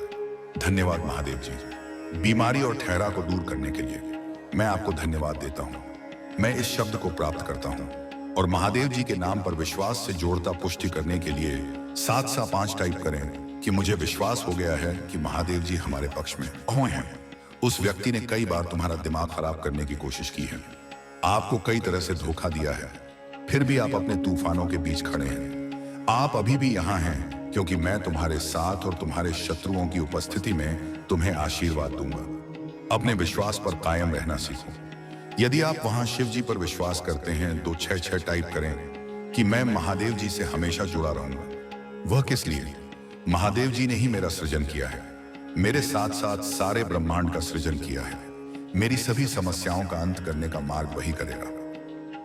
धन्यवाद महादेव जी, बीमारी और ठहरा को दूर करने के लिए मैं आपको धन्यवाद देता हूँ। मैं इस शब्द को प्राप्त करता हूँ और महादेव जी के नाम पर विश्वास से जोड़ता पुष्टि करने के लिए 7 टाइप करें कि मुझे विश्वास हो गया है कि महादेव जी हमारे पक्ष में हैं। उस व्यक्ति ने कई बार तुम्हारा दिमाग खराब करने की कोशिश की है, आपको कई तरह से धोखा दिया है, फिर भी आप अपने तूफानों के बीच खड़े हैं। आप अभी भी यहाँ हैं क्योंकि मैं तुम्हारे साथ और तुम्हारे शत्रुओं की उपस्थिति में तुम्हें आशीर्वाद दूंगा। अपने विश्वास पर कायम रहना सीखो। यदि आप वहां शिव जी पर विश्वास करते हैं तो 6 टाइप करें कि मैं महादेव जी से हमेशा जुड़ा रहूंगा। वह किस लिए? महादेव जी ने ही मेरा सृजन किया है, मेरे साथ साथ सारे ब्रह्मांड का सृजन किया है। मेरी सभी समस्याओं का अंत करने का मार्ग वही करेगा।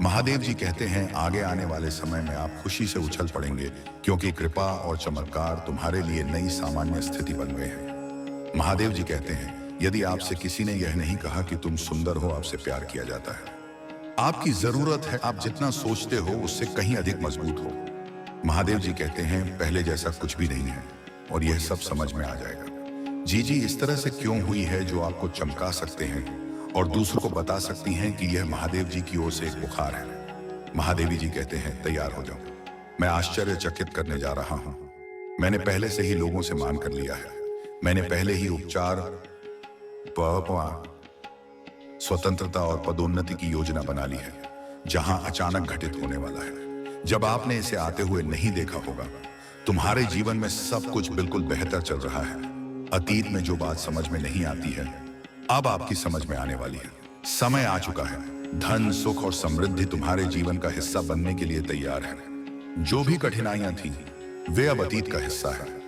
महादेव जी कहते हैं आगे आने वाले समय में आप खुशी से उछल पड़ेंगे क्योंकि कृपा और चमत्कार तुम्हारे लिए नई सामान्य स्थिति बन गए हैं। महादेव जी कहते हैं यदि आपसे किसी ने यह नहीं कहा कि तुम सुंदर हो, आपसे प्यार किया जाता है। आपकी जरूरत है आप जितना सोचते हो उससे कहीं अधिक मजबूत हो। महादेव जी कहते हैं पहले जैसा कुछ भी नहीं है और यह सब समझ में आ जाएगा। जी इस तरह से क्यों हुई है जो आपको चमका सकते हैं और दूसरों को बता सकती हैं कि यह महादेव जी की ओर से एक बुखार है। महादेवी जी कहते हैं तैयार हो जाओ, मैं आश्चर्यचकित करने जा रहा हूं। मैंने पहले से ही लोगों से मान कर लिया है। मैंने पहले ही उपचार, स्वतंत्रता और पदोन्नति की योजना बना ली है जहां अचानक घटित होने वाला है। जब आपने इसे आते हुए नहीं देखा होगा, तुम्हारे जीवन में सब कुछ बिल्कुल बेहतर चल रहा है। अतीत में जो बात समझ में नहीं आती है अब आपकी समझ में आने वाली है। समय आ चुका है, धन, सुख और समृद्धि तुम्हारे जीवन का हिस्सा बनने के लिए तैयार है। जो भी कठिनाइयां थी वे अब अतीत का हिस्सा है।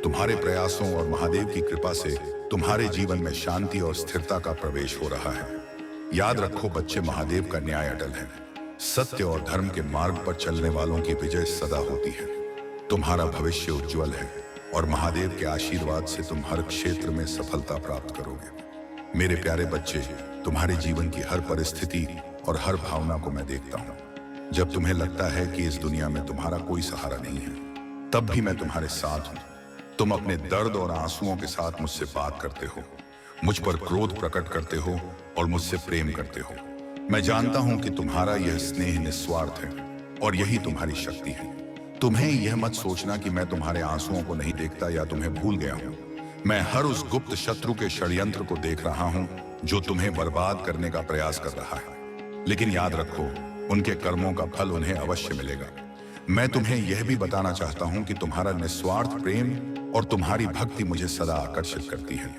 तुम्हारे प्रयासों और महादेव की कृपा से तुम्हारे जीवन में शांति और स्थिरता का प्रवेश हो रहा है। याद रखो बच्चे, महादेव का न्याय अटल है। सत्य और धर्म के मार्ग पर चलने वालों की विजय सदा होती है। तुम्हारा भविष्य उज्जवल है और महादेव के आशीर्वाद से तुम हर क्षेत्र में सफलता प्राप्त करोगे। मेरे प्यारे बच्चे, तुम्हारे जीवन की हर परिस्थिति और हर भावना को मैं देखता हूँ। जब तुम्हें लगता है कि इस दुनिया में तुम्हारा कोई सहारा नहीं है, तब भी मैं तुम्हारे साथ हूँ। तुम अपने दर्द और आंसुओं के साथ मुझसे बात करते हो, मुझ पर क्रोध प्रकट करते हो और मुझसे प्रेम करते हो। मैं जानता हूं कि तुम्हारा यह स्नेह निस्वार्थ है और यही तुम्हारी शक्ति है। तुम्हें यह मत सोचना कि मैं तुम्हारे आंसुओं को नहीं देखता या तुम्हें भूल गया हूं। मैं हर उस गुप्त शत्रु के षड्यंत्र को देख रहा हूं जो तुम्हें बर्बाद करने का प्रयास कर रहा है। लेकिन याद रखो, उनके कर्मों का फल उन्हें अवश्य मिलेगा। मैं तुम्हें यह भी बताना चाहता हूं कि तुम्हारा निस्वार्थ प्रेम और तुम्हारी भक्ति मुझे सदा आकर्षित करती है।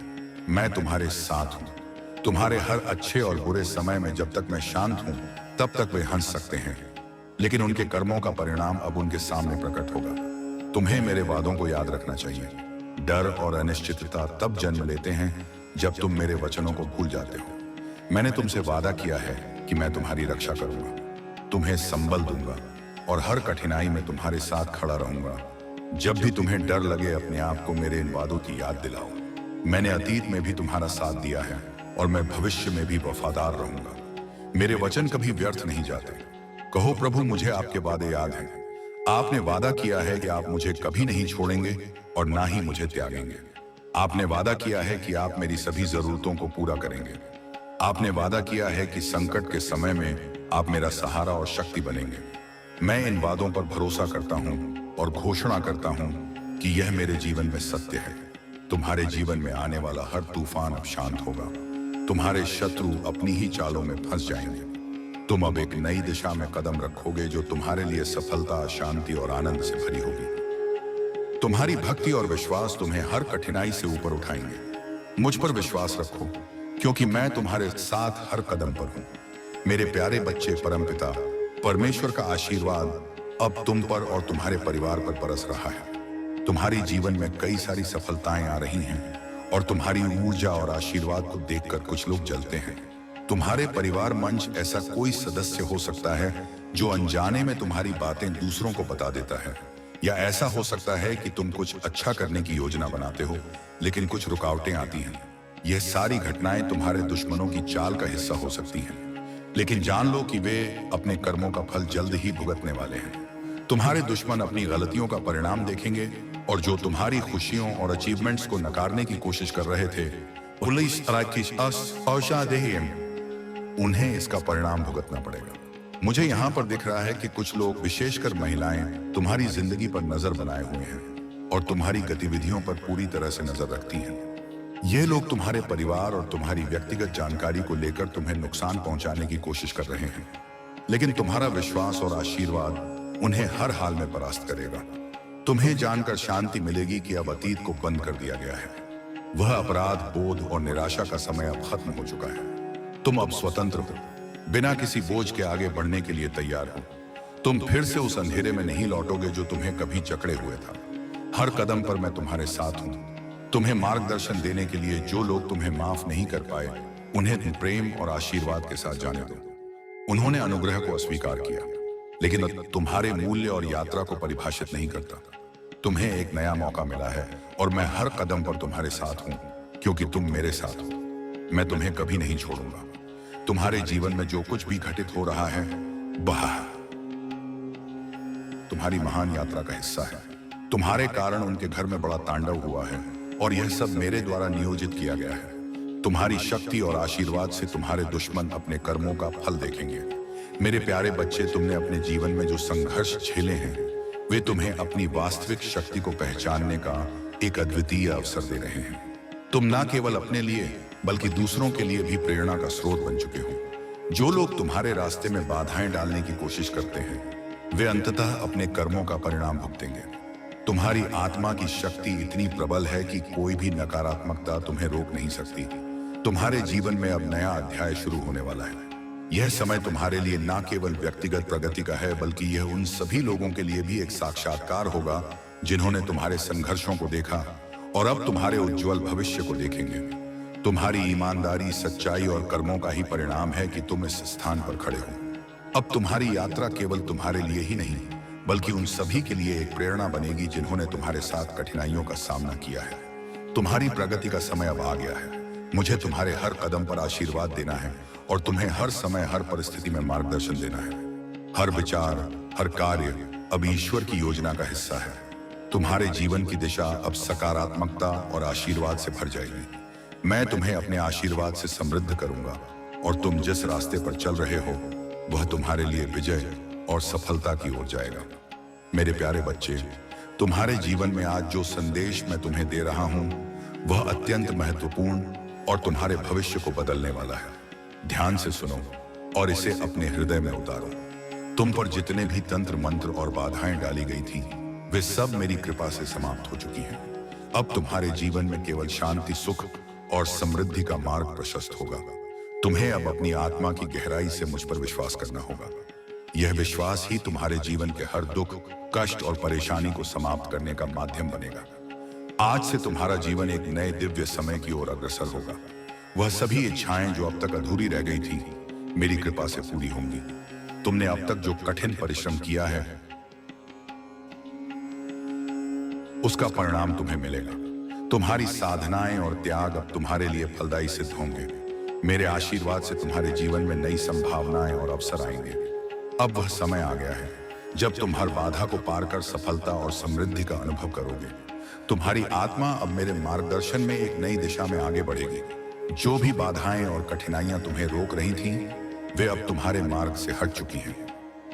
मैं तुम्हारे साथ हूं। तुम्हारे हर अच्छे और बुरे समय में जब तक मैं शांत हूं तब तक वे हंस सकते हैं, लेकिन उनके कर्मों का परिणाम अब उनके सामने प्रकट होगा। तुम्हें मेरे वादों को याद रखना चाहिए। डर और अनिश्चितता तब जन्म लेते हैं जब तुम मेरे वचनों को भूल जाते हो। मैंने तुमसे वादा किया है कि मैं तुम्हारी रक्षा करूंगा, तुम्हें संबल दूंगा और हर कठिनाई में तुम्हारे साथ खड़ा रहूंगा। जब भी तुम्हें डर लगे, अपने आप को मेरे इन वादों की याद दिलाओ। मैंने अतीत में भी तुम्हारा साथ दिया है और मैं भविष्य में भी वफादार रहूंगा। मेरे वचन कभी व्यर्थ नहीं जाते। कहो प्रभु, मुझे आपके वादे याद हैं। आपने वादा किया है कि आप मुझे कभी नहीं छोड़ेंगे और ना ही मुझे त्यागेंगे। आपने वादा किया है कि आप मेरी सभी जरूरतों को पूरा करेंगे। आपने वादा किया है कि संकट के समय में आप मेरा सहारा और शक्ति बनेंगे। मैं इन वादों पर भरोसा करता हूं और घोषणा करता हूं कि यह मेरे जीवन में सत्य है। तुम्हारे जीवन में आने वाला हर तूफान अब शांत होगा। तुम्हारे शत्रु अपनी ही चालों में फंस जाएंगे। तुम अब एक नई दिशा में कदम रखोगे जो तुम्हारे लिए सफलता, शांति और आनंद से भरी होगी। तुम्हारी भक्ति और विश्वास तुम्हें हर कठिनाई से ऊपर उठाएंगे। मुझ पर विश्वास रखो क्योंकि मैं तुम्हारे साथ हर कदम पर हूं। मेरे प्यारे बच्चे, परमपिता परमेश्वर का आशीर्वाद अब तुम पर और तुम्हारे परिवार पर बरस रहा है। तुम्हारी जीवन में कई सारी सफलताएं आ रही हैं और तुम्हारी ऊर्जा और आशीर्वाद को देखकर कुछ लोग जलते हैं। तुम्हारे परिवार मंच ऐसा कोई सदस्य हो सकता है जो अनजाने में तुम्हारी बातें दूसरों को बता देता है, या ऐसा हो सकता है कि तुम कुछ अच्छा करने की योजना बनाते हो लेकिन कुछ रुकावटें आती हैं। यह सारी घटनाएं तुम्हारे दुश्मनों की चाल का हिस्सा हो सकती हैं, लेकिन जान लो कि वे अपने कर्मों का फल जल्द ही भुगतने वाले हैं। तुम्हारे दुश्मन अपनी गलतियों का परिणाम देखेंगे और जो तुम्हारी खुशियों और अचीवमेंट्स को नकारने की कोशिश कर रहे थे, उन्हें इसका परिणाम भुगतना पड़ेगा। मुझे यहाँ पर दिख रहा है कि कुछ लोग, विशेषकर महिलाएं, तुम्हारी जिंदगी पर नजर बनाए हुए हैं और तुम्हारी गतिविधियों पर पूरी तरह से नजर रखती हैं। ये लोग तुम्हारे परिवार और तुम्हारी व्यक्तिगत जानकारी को लेकर तुम्हें नुकसान पहुंचाने की कोशिश कर रहे हैं, लेकिन तुम्हारा विश्वास और आशीर्वाद उन्हें हर हाल में परास्त करेगा। तुम्हें जानकर शांति मिलेगी कि अब अतीत को बंद कर दिया गया है। वह अपराध बोध और निराशा का समय अब खत्म हो चुका है। तुम अब स्वतंत्र हो, बिना किसी बोझ के आगे बढ़ने के लिए तैयार हो। तुम फिर से उस अंधेरे में नहीं लौटोगे जो तुम्हें कभी जकड़े हुए था। हर कदम पर मैं तुम्हारे साथ हूं, तुम्हें मार्गदर्शन देने के लिए। जो लोग तुम्हें माफ नहीं कर पाए, उन्हें तुम प्रेम और आशीर्वाद के साथ जाने दो। उन्होंने अनुग्रह को अस्वीकार किया, लेकिन तुम्हारे मूल्य और यात्रा को परिभाषित नहीं करता। तुम्हें एक नया मौका मिला है और मैं हर कदम पर तुम्हारे साथ हूं, क्योंकि तुम मेरे साथ हो। मैं तुम्हें कभी नहीं छोड़ूंगा। तुम्हारे जीवन में जो कुछ भी घटित हो रहा है, वह तुम्हारी महान यात्रा का हिस्सा है। तुम्हारे कारण उनके घर में बड़ा तांडव हुआ है और यह सब मेरे द्वारा नियोजित किया गया है। तुम्हारी शक्ति और आशीर्वाद से तुम्हारे दुश्मन अपने कर्मों का फल देखेंगे। मेरे प्यारे बच्चे, तुमने अपने जीवन में जो संघर्ष झेले हैं, वे तुम्हें अपनी वास्तविक शक्ति को पहचानने का एक अद्वितीय अवसर दे रहे हैं। तुम न केवल अपने लिए बल्कि दूसरों के लिए भी प्रेरणा का स्रोत बन चुके हो। जो लोग तुम्हारे रास्ते में बाधाएं डालने की कोशिश करते हैं, वे अंततः अपने कर्मों का परिणाम भुगतेंगे। तुम्हारी आत्मा की शक्ति इतनी प्रबल है कि कोई भी नकारात्मकता तुम्हें रोक नहीं सकती। तुम्हारे जीवन में अब नया अध्याय शुरू होने वाला है। यह समय तुम्हारे लिए न केवल व्यक्तिगत प्रगति का है, बल्कि यह उन सभी लोगों के लिए भी एक साक्षात्कार होगा जिन्होंने तुम्हारे संघर्षों को देखा और अब तुम्हारे उज्जवल भविष्य को देखेंगे। तुम्हारी ईमानदारी, सच्चाई और कर्मों का ही परिणाम है कि तुम इस स्थान पर खड़े हो। अब तुम्हारी यात्रा केवल तुम्हारे लिए ही नहीं, बल्कि उन सभी के लिए एक प्रेरणा बनेगी जिन्होंने तुम्हारे साथ कठिनाइयों का सामना किया है। तुम्हारी प्रगति का समय अब आ गया है। मुझे तुम्हारे हर कदम पर आशीर्वाद देना है और तुम्हें हर समय, हर परिस्थिति में मार्गदर्शन देना है। हर विचार, हर कार्य अब ईश्वर की योजना का हिस्सा है। तुम्हारे जीवन की दिशा अब सकारात्मकता और आशीर्वाद से भर जाएगी। मैं तुम्हें अपने आशीर्वाद से समृद्ध करूंगा और तुम जिस रास्ते पर चल रहे हो, वह तुम्हारे लिए विजय और सफलता की ओर जाएगा। मेरे प्यारे बच्चे, तुम्हारे जीवन में आज जो संदेश मैं तुम्हें दे रहा हूं, वह अत्यंत महत्वपूर्ण और तुम्हारे भविष्य को बदलने वाला है। ध्यान से सुनो और इसे अपने हृदय में उतारो। तुम पर जितने भी तंत्र मंत्र और बाधाएं डाली गई थी, वे सब मेरी कृपा से समाप्त हो चुकी हैं। अब तुम्हारे जीवन में केवल शांति, सुख और समृद्धि का मार्ग प्रशस्त होगा। तुम्हें अब अपनी आत्मा की गहराई से मुझ पर विश्वास करना होगा। यह विश्वास ही तुम्हारे जीवन के हर दुख, कष्ट और परेशानी को समाप्त करने का माध्यम बनेगा। आज से तुम्हारा जीवन एक नए दिव्य समय की ओर अग्रसर होगा। वह सभी इच्छाएं जो अब तक अधूरी रह गई थी, मेरी कृपा से पूरी होंगी। तुमने अब तक जो कठिन परिश्रम किया है, उसका परिणाम तुम्हें मिलेगा। तुम्हारी साधनाएं और त्याग अब तुम्हारे लिए फलदायी सिद्ध होंगे। मेरे आशीर्वाद से तुम्हारे जीवन में नई संभावनाएं और अवसर आएंगे। अब वह समय आ गया है जब तुम हर बाधा को पार कर सफलता और समृद्धि का अनुभव करोगे। तुम्हारी आत्मा अब मेरे मार्गदर्शन में एक नई दिशा में आगे बढ़ेगी। जो भी बाधाएं और कठिनाइयां तुम्हें रोक रही थीं, वे अब तुम्हारे मार्ग से हट चुकी हैं।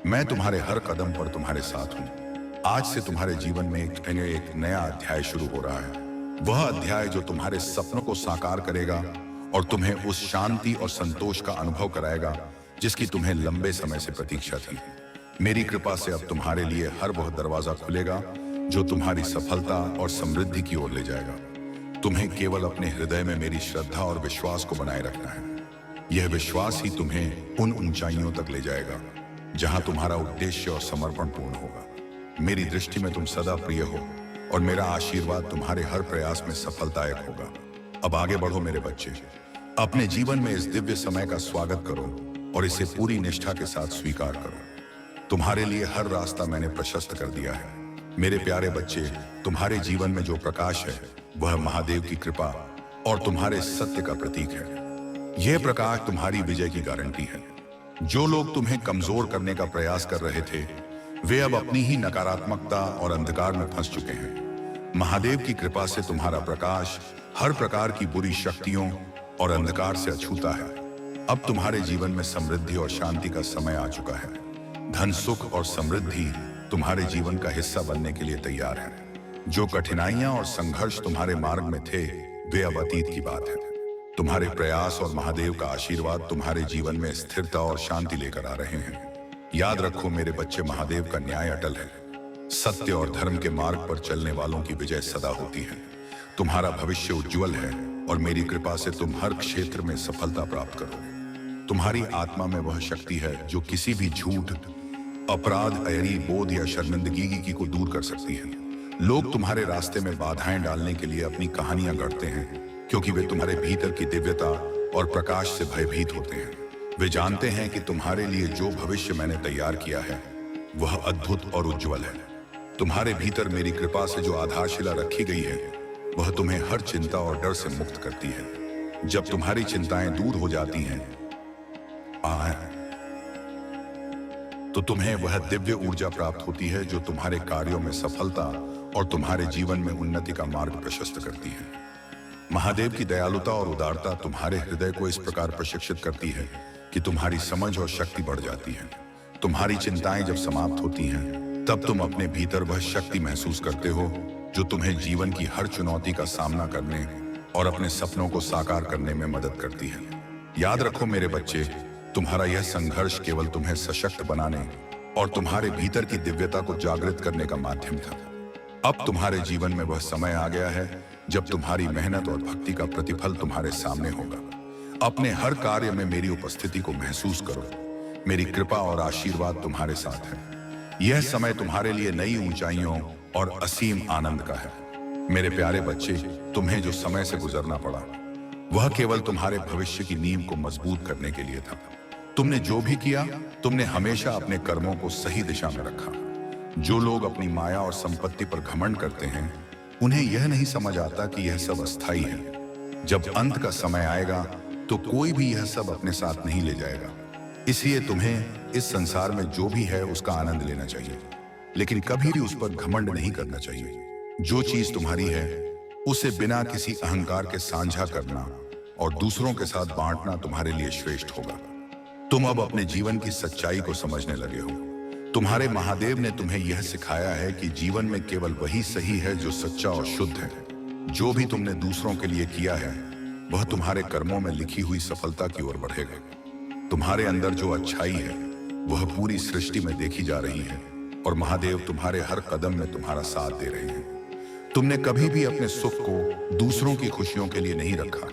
मैं तुम्हारे हर कदम पर तुम्हारे साथ हूं। आज से तुम्हारे जीवन में एक नया अध्याय शुरू हो रहा है। वह अध्याय जो तुम्हारे सपनों को साकार करेगा और तुम्हें उस शांति और संतोष का अनुभव कराएगा जिसकी तुम्हें लंबे समय से प्रतीक्षा थी। मेरी कृपा से अब तुम्हारे लिए हर वह दरवाजा खुलेगा जो तुम्हारी सफलता और समृद्धि की ओर ले जाएगा। तुम्हें केवल अपने हृदय में मेरी श्रद्धा और विश्वास को बनाए रखना है। यह विश्वास ही तुम्हें उन ऊंचाइयों तक ले जाएगा जहां तुम्हारा उद्देश्य और समर्पण पूर्ण होगा। मेरी दृष्टि में तुम सदा प्रिय हो और मेरा आशीर्वाद तुम्हारे हर प्रयास में सफलदायक होगा। अब आगे बढ़ो मेरे बच्चे, अपने जीवन में इस दिव्य समय का स्वागत करो और इसे पूरी निष्ठा के साथ स्वीकार करो। तुम्हारे लिए हर रास्ता मैंने प्रशस्त कर दिया है। मेरे प्यारे बच्चे, तुम्हारे जीवन में जो प्रकाश है वह महादेव की कृपा और तुम्हारे सत्य का प्रतीक है। यह प्रकाश तुम्हारी विजय की गारंटी है। जो लोग तुम्हें कमजोर करने का प्रयास कर रहे थे, वे अब अपनी ही नकारात्मकता और अंधकार में फंस चुके हैं। महादेव की कृपा से तुम्हारा प्रकाश हर प्रकार की बुरी शक्तियों और अंधकार से अछूता है। अब तुम्हारे जीवन में समृद्धि और शांति का समय आ चुका है। धन, सुख और समृद्धि तुम्हारे जीवन का हिस्सा बनने के लिए तैयार है। जो कठिनाइयां और संघर्ष तुम्हारे मार्ग में थे, वे अब अतीत की बात है। तुम्हारे प्रयास और महादेव का आशीर्वाद तुम्हारे जीवन में स्थिरता और शांति लेकर आ रहे हैं। याद रखो मेरे बच्चे, महादेव का न्याय अटल है। सत्य और धर्म के मार्ग पर चलने वालों की विजय सदा होती है। तुम्हारा भविष्य उज्जवल है और मेरी कृपा से तुम हर क्षेत्र में सफलता प्राप्त करोगे। तुम्हारी आत्मा में वह शक्ति है जो किसी भी झूठ, अपराध, अयरी, बोध या शर्मिंदगी को दूर कर सकती है। लोग तुम्हारे रास्ते में बाधाएं डालने के लिए अपनी कहानियां गढ़ते हैं, क्योंकि वे तुम्हारे भीतर की दिव्यता और प्रकाश से भयभीत होते हैं। वे जानते हैं कि तुम्हारे लिए जो भविष्य मैंने तैयार किया है वह अद्भुत और उज्जवल है। तुम्हारे भीतर मेरी कृपा से जो आधारशिला रखी गई है वह तुम्हें हर चिंता और डर से मुक्त करती है। जब तुम्हारी चिंताएं दूर हो जाती हैं तो तुम्हें वह दिव्य ऊर्जा प्राप्त होती है जो तुम्हारे कार्यों में सफलता और तुम्हारे जीवन में उन्नति का मार्ग प्रशस्त करती है। महादेव की दयालुता और उदारता तुम्हारे हृदय को इस प्रकार प्रशिक्षित करती है कि तुम्हारी समझ और शक्ति बढ़ जाती है। तुम्हारी चिंताएं जब समाप्त होती हैं, तब तुम अपने भीतर वह शक्ति महसूस करते हो जो तुम्हें जीवन की हर चुनौती का सामना करने और अपने सपनों को साकार करने में मदद करती है। याद रखो मेरे बच्चे, तुम्हारा यह संघर्ष केवल तुम्हें सशक्त बनाने और तुम्हारे भीतर की दिव्यता को जागृत करने का माध्यम था। अब तुम्हारे जीवन में वह समय आ गया है जब तुम्हारी मेहनत और भक्ति का प्रतिफल तुम्हारे सामने होगा। अपने हर कार्य में मेरी उपस्थिति को महसूस करो। मेरी कृपा और आशीर्वाद तुम्हारे साथ है। यह समय तुम्हारे लिए नई ऊंचाइयों और असीम आनंद का है। मेरे प्यारे बच्चे, तुम्हें जो समय से गुजरना पड़ा वह केवल तुम्हारे भविष्य की नींव को मजबूत करने के लिए था। तुमने जो भी किया, तुमने हमेशा अपने कर्मों को सही दिशा में रखा। जो लोग अपनी माया और संपत्ति पर घमंड करते हैं, उन्हें यह नहीं समझ आता कि यह सब अस्थायी है। जब अंत का समय आएगा तो कोई भी यह सब अपने साथ नहीं ले जाएगा। इसलिए तुम्हें इस संसार में जो भी है उसका आनंद लेना चाहिए, लेकिन कभी भी उस पर घमंड नहीं करना चाहिए। जो चीज तुम्हारी है उसे बिना किसी अहंकार के साझा करना और दूसरों के साथ बांटना तुम्हारे लिए श्रेष्ठ होगा। तुम अब अपने जीवन की सच्चाई को समझने लगे हो। तुम्हारे महादेव ने तुम्हें यह सिखाया है कि जीवन में केवल वही सही है जो सच्चा और शुद्ध है। जो भी तुमने दूसरों के लिए किया है वह तुम्हारे कर्मों में लिखी हुई सफलता की ओर बढ़ेगा। तुम्हारे अंदर जो अच्छाई है वह पूरी सृष्टि में देखी जा रही है और महादेव तुम्हारे हर कदम में तुम्हारा साथ दे रहे हैं। तुमने कभी भी अपने सुख को दूसरों की खुशियों के लिए नहीं रखा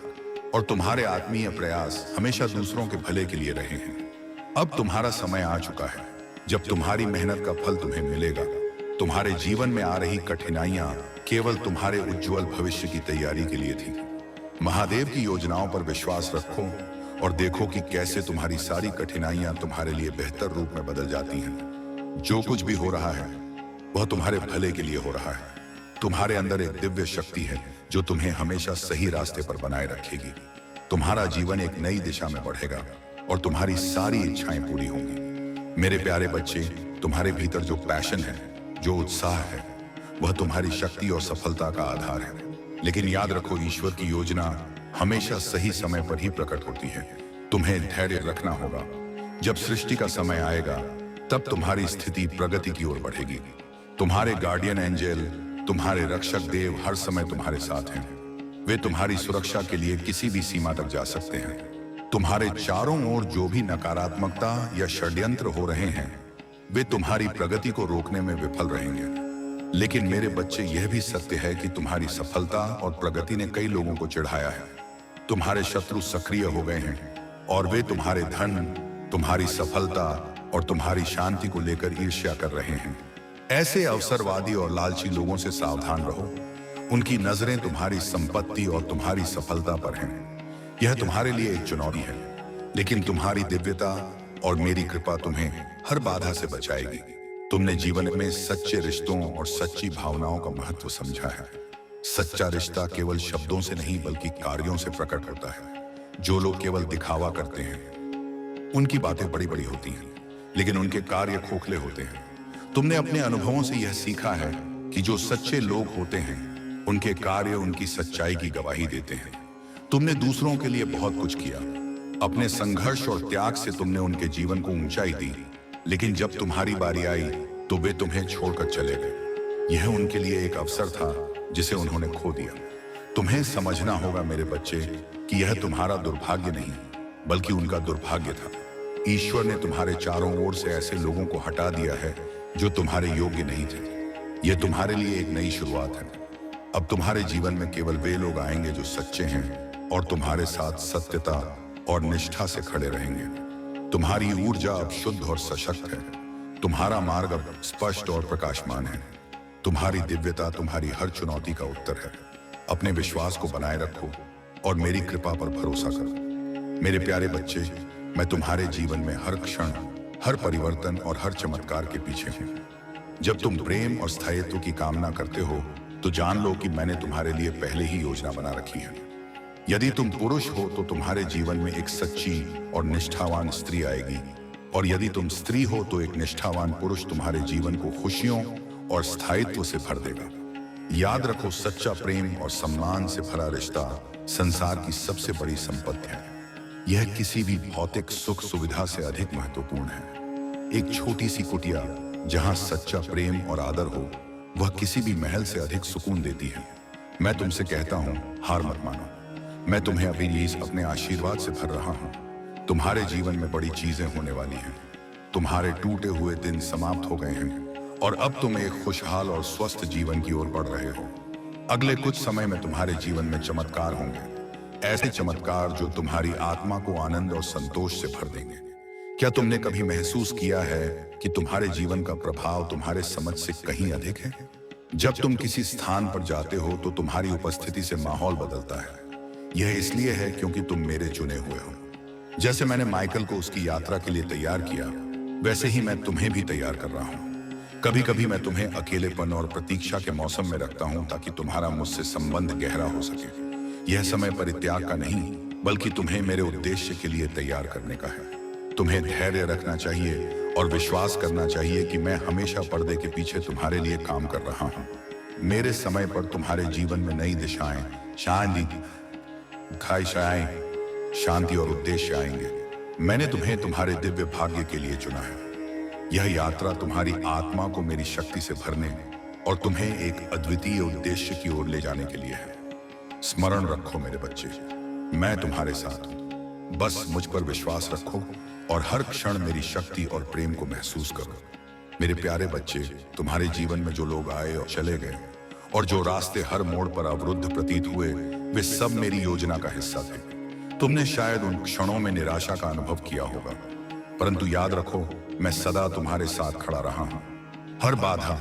और तुम्हारे आत्मीय प्रयास हमेशा दूसरों के भले के लिए रहे हैं। अब तुम्हारा समय आ चुका है जब तुम्हारी मेहनत का फल तुम्हें मिलेगा। तुम्हारे जीवन में आ रही कठिनाइयां केवल तुम्हारे उज्जवल भविष्य की तैयारी के लिए थी। महादेव की योजनाओं पर विश्वास रखो और देखो कि कैसे तुम्हारी सारी कठिनाइयां तुम्हारे लिए बेहतर रूप में बदल जाती हैं। जो कुछ भी हो रहा है वह तुम्हारे भले के लिए हो रहा है। तुम्हारे अंदर एक दिव्य शक्ति है जो तुम्हें हमेशा सही रास्ते पर बनाए रखेगी। तुम्हारा जीवन एक नई दिशा में बढ़ेगा और तुम्हारी सारी इच्छाएं पूरी होंगी। मेरे प्यारे बच्चे, तुम्हारे भीतर जो पैशन है, जो उत्साह है, वह तुम्हारी शक्ति और सफलता का आधार है। लेकिन याद रखो, ईश्वर की योजना हमेशा सही समय पर ही प्रकट होती है। तुम्हें धैर्य रखना होगा। जब सृष्टि का समय आएगा तब तुम्हारी स्थिति प्रगति की ओर बढ़ेगी। तुम्हारे गार्डियन एंजल, तुम्हारे रक्षक देव हर समय तुम्हारे साथ हैं। वे तुम्हारी सुरक्षा के लिए किसी भी सीमा तक जा सकते हैं। तुम्हारे चारों ओर जो भी नकारात्मकता या षड्यंत्र हो रहे हैं वे तुम्हारी प्रगति को रोकने में विफल रहेंगे। लेकिन मेरे बच्चे, यह भी सत्य है कि तुम्हारी सफलता और प्रगति ने कई लोगों को चिढ़ाया है। तुम्हारे शत्रु सक्रिय हो गए हैं और वे तुम्हारे धन, तुम्हारी सफलता और तुम्हारी शांति को लेकर ईर्ष्या कर रहे हैं। ऐसे अवसरवादी और लालची लोगों से सावधान रहो। उनकी नजरें तुम्हारी संपत्ति और तुम्हारी सफलता पर हैं। यह तुम्हारे लिए एक चुनौती है, लेकिन तुम्हारी दिव्यता और मेरी कृपा तुम्हें हर बाधा से बचाएगी। तुमने जीवन में सच्चे रिश्तों और सच्ची भावनाओं का महत्व समझा है। सच्चा रिश्ता केवल शब्दों से नहीं बल्कि कार्यों से प्रकट होता है। जो लोग केवल दिखावा करते हैं उनकी बातें बड़ी बड़ी होती हैं, लेकिन उनके कार्य खोखले होते हैं। तुमने अपने अनुभवों से यह सीखा है कि जो सच्चे लोग होते हैं उनके कार्य उनकी सच्चाई की गवाही देते हैं। तुमने दूसरों के लिए बहुत कुछ किया। अपने संघर्ष और त्याग से तुमने उनके जीवन को ऊंचाई दी, लेकिन जब तुम्हारी बारी आई तो वे तुम्हें छोड़कर चले गए। यह उनके लिए एक अवसर था जिसे उन्होंने खो दिया। तुम्हें समझना होगा मेरे बच्चे कि यह तुम्हारा दुर्भाग्य नहीं बल्कि उनका दुर्भाग्य था। ईश्वर ने तुम्हारे चारों ओर से ऐसे लोगों को हटा दिया है जो तुम्हारे योग्य नहीं थे। यह तुम्हारे लिए एक नई शुरुआत है। अब तुम्हारे जीवन में केवल वे लोग आएंगे जो सच्चे हैं और तुम्हारे साथ सत्यता और निष्ठा से खड़े रहेंगे। तुम्हारी ऊर्जा अब शुद्ध और सशक्त है। तुम्हारा मार्ग अब स्पष्ट और प्रकाशमान है। तुम्हारी दिव्यता तुम्हारी हर चुनौती का उत्तर है। अपने विश्वास को बनाए रखो और मेरी कृपा पर भरोसा करो। मेरे प्यारे बच्चे, मैं तुम्हारे जीवन में हर क्षण, हर परिवर्तन और हर चमत्कार के पीछे हूँ। जब तुम प्रेम और स्थायित्व की कामना करते हो तो जान लो कि मैंने तुम्हारे लिए पहले ही योजना बना रखी है। यदि तुम पुरुष हो तो तुम्हारे जीवन में एक सच्ची और निष्ठावान स्त्री आएगी, और यदि तुम स्त्री हो तो एक निष्ठावान पुरुष तुम्हारे जीवन को खुशियों और स्थायित्व से भर देगा। याद रखो, सच्चा प्रेम और सम्मान से भरा रिश्ता संसार की सबसे बड़ी संपत्ति है। यह किसी भी भौतिक सुख सुविधा से अधिक महत्वपूर्ण है। एक छोटी सी कुटिया जहां सच्चा प्रेम और आदर हो, वह किसी भी महल से अधिक सुकून देती है। मैं तुमसे कहता हूं, हार मत मानो। मैं तुम्हें अभी यही अपने आशीर्वाद से भर रहा हूं। तुम्हारे जीवन में बड़ी चीजें होने वाली हैं। तुम्हारे टूटे हुए दिन समाप्त हो गए हैं और अब तुम एक खुशहाल और स्वस्थ जीवन की ओर बढ़ रहे हो। अगले कुछ समय में तुम्हारे जीवन में चमत्कार होंगे, ऐसे चमत्कार जो तुम्हारी आत्मा को आनंद और संतोष से भर देंगे। क्या तुमने कभी महसूस किया है कि तुम्हारे जीवन का प्रभाव तुम्हारे समझ से कहीं अधिक है? जब तुम किसी स्थान पर जाते हो तो तुम्हारी उपस्थिति से माहौल बदलता है। यह इसलिए है क्योंकि तुम मेरे चुने हुए हो। जैसे मैंने माइकल को उसकी यात्रा के लिए तैयार किया, वैसे ही मैं तुम्हें भी तैयार कर रहा हूँ। कभी कभी मैं तुम्हें अकेलेपन और प्रतीक्षा के मौसम में रखता हूँ ताकि तुम्हारा मुझसे संबंध गहरा हो सके। यह समय परित्याग का नहीं बल्कि तुम्हें मेरे उद्देश्य के लिए तैयार करने का है। तुम्हें धैर्य रखना चाहिए और विश्वास करना चाहिए कि मैं हमेशा पर्दे के पीछे तुम्हारे लिए काम कर रहा हूँ। मेरे समय पर तुम्हारे जीवन में नई दिशाएं, शांति और उद्देश्य आएंगे। मैंने तुम्हें तुम्हारे दिव्य भाग्य के लिए चुना है। यह यात्रा तुम्हारी आत्मा को मेरी शक्ति से भरने और तुम्हें एक अद्वितीय उद्देश्य की ओर ले जाने के लिए है। स्मरण रखो मेरे बच्चे, मैं तुम्हारे साथ हूं। बस मुझ पर विश्वास रखो और हर क्षण मेरी शक्ति और प्रेम को महसूस करो। मेरे प्यारे बच्चे, तुम्हारे जीवन में जो लोग आए और चले गए और जो रास्ते हर मोड़ पर अवरुद्ध प्रतीत हुए, वे सब मेरी योजना का हिस्सा थे। तुमने शायद उन क्षणों में निराशा का अनुभव किया होगा, परंतु याद रखो, मैं सदा तुम्हारे साथ खड़ा रहा हूं। हर बाधा,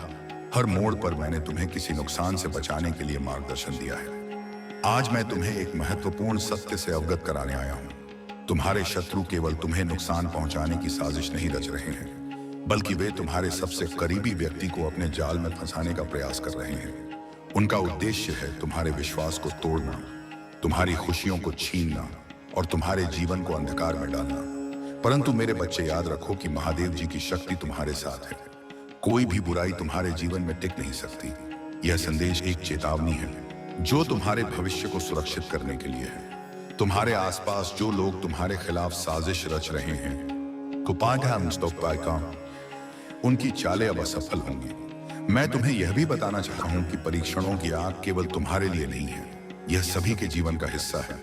हर मोड़ पर मैंने तुम्हें किसी नुकसान से बचाने के लिए मार्गदर्शन दिया है। आज मैं तुम्हें एक महत्वपूर्ण सत्य से अवगत कराने आया हूं। तुम्हारे शत्रु केवल तुम्हें नुकसान पहुंचाने की साजिश नहीं रच रहे हैं, बल्कि वे तुम्हारे सबसे करीबी व्यक्ति को अपने जाल में फंसाने का प्रयास कर रहे हैं। उनका उद्देश्य है तुम्हारे विश्वास को तोड़ना, तुम्हारी खुशियों को छीनना और तुम्हारे जीवन को अंधकार में डालना। परंतु मेरे बच्चे, याद रखो कि महादेव जी की शक्ति तुम्हारे साथ है। कोई भी बुराई तुम्हारे जीवन में टिक नहीं सकती। यह संदेश एक चेतावनी है जो तुम्हारे भविष्य को सुरक्षित करने के लिए है। तुम्हारे आसपास जो लोग तुम्हारे खिलाफ साजिश रच रहे हैं, उनकी चालें अब असफल होंगी। मैं तुम्हें यह भी बताना चाहता हूं कि परीक्षणों की आग केवल तुम्हारे लिए नहीं है, यह सभी के जीवन का हिस्सा है।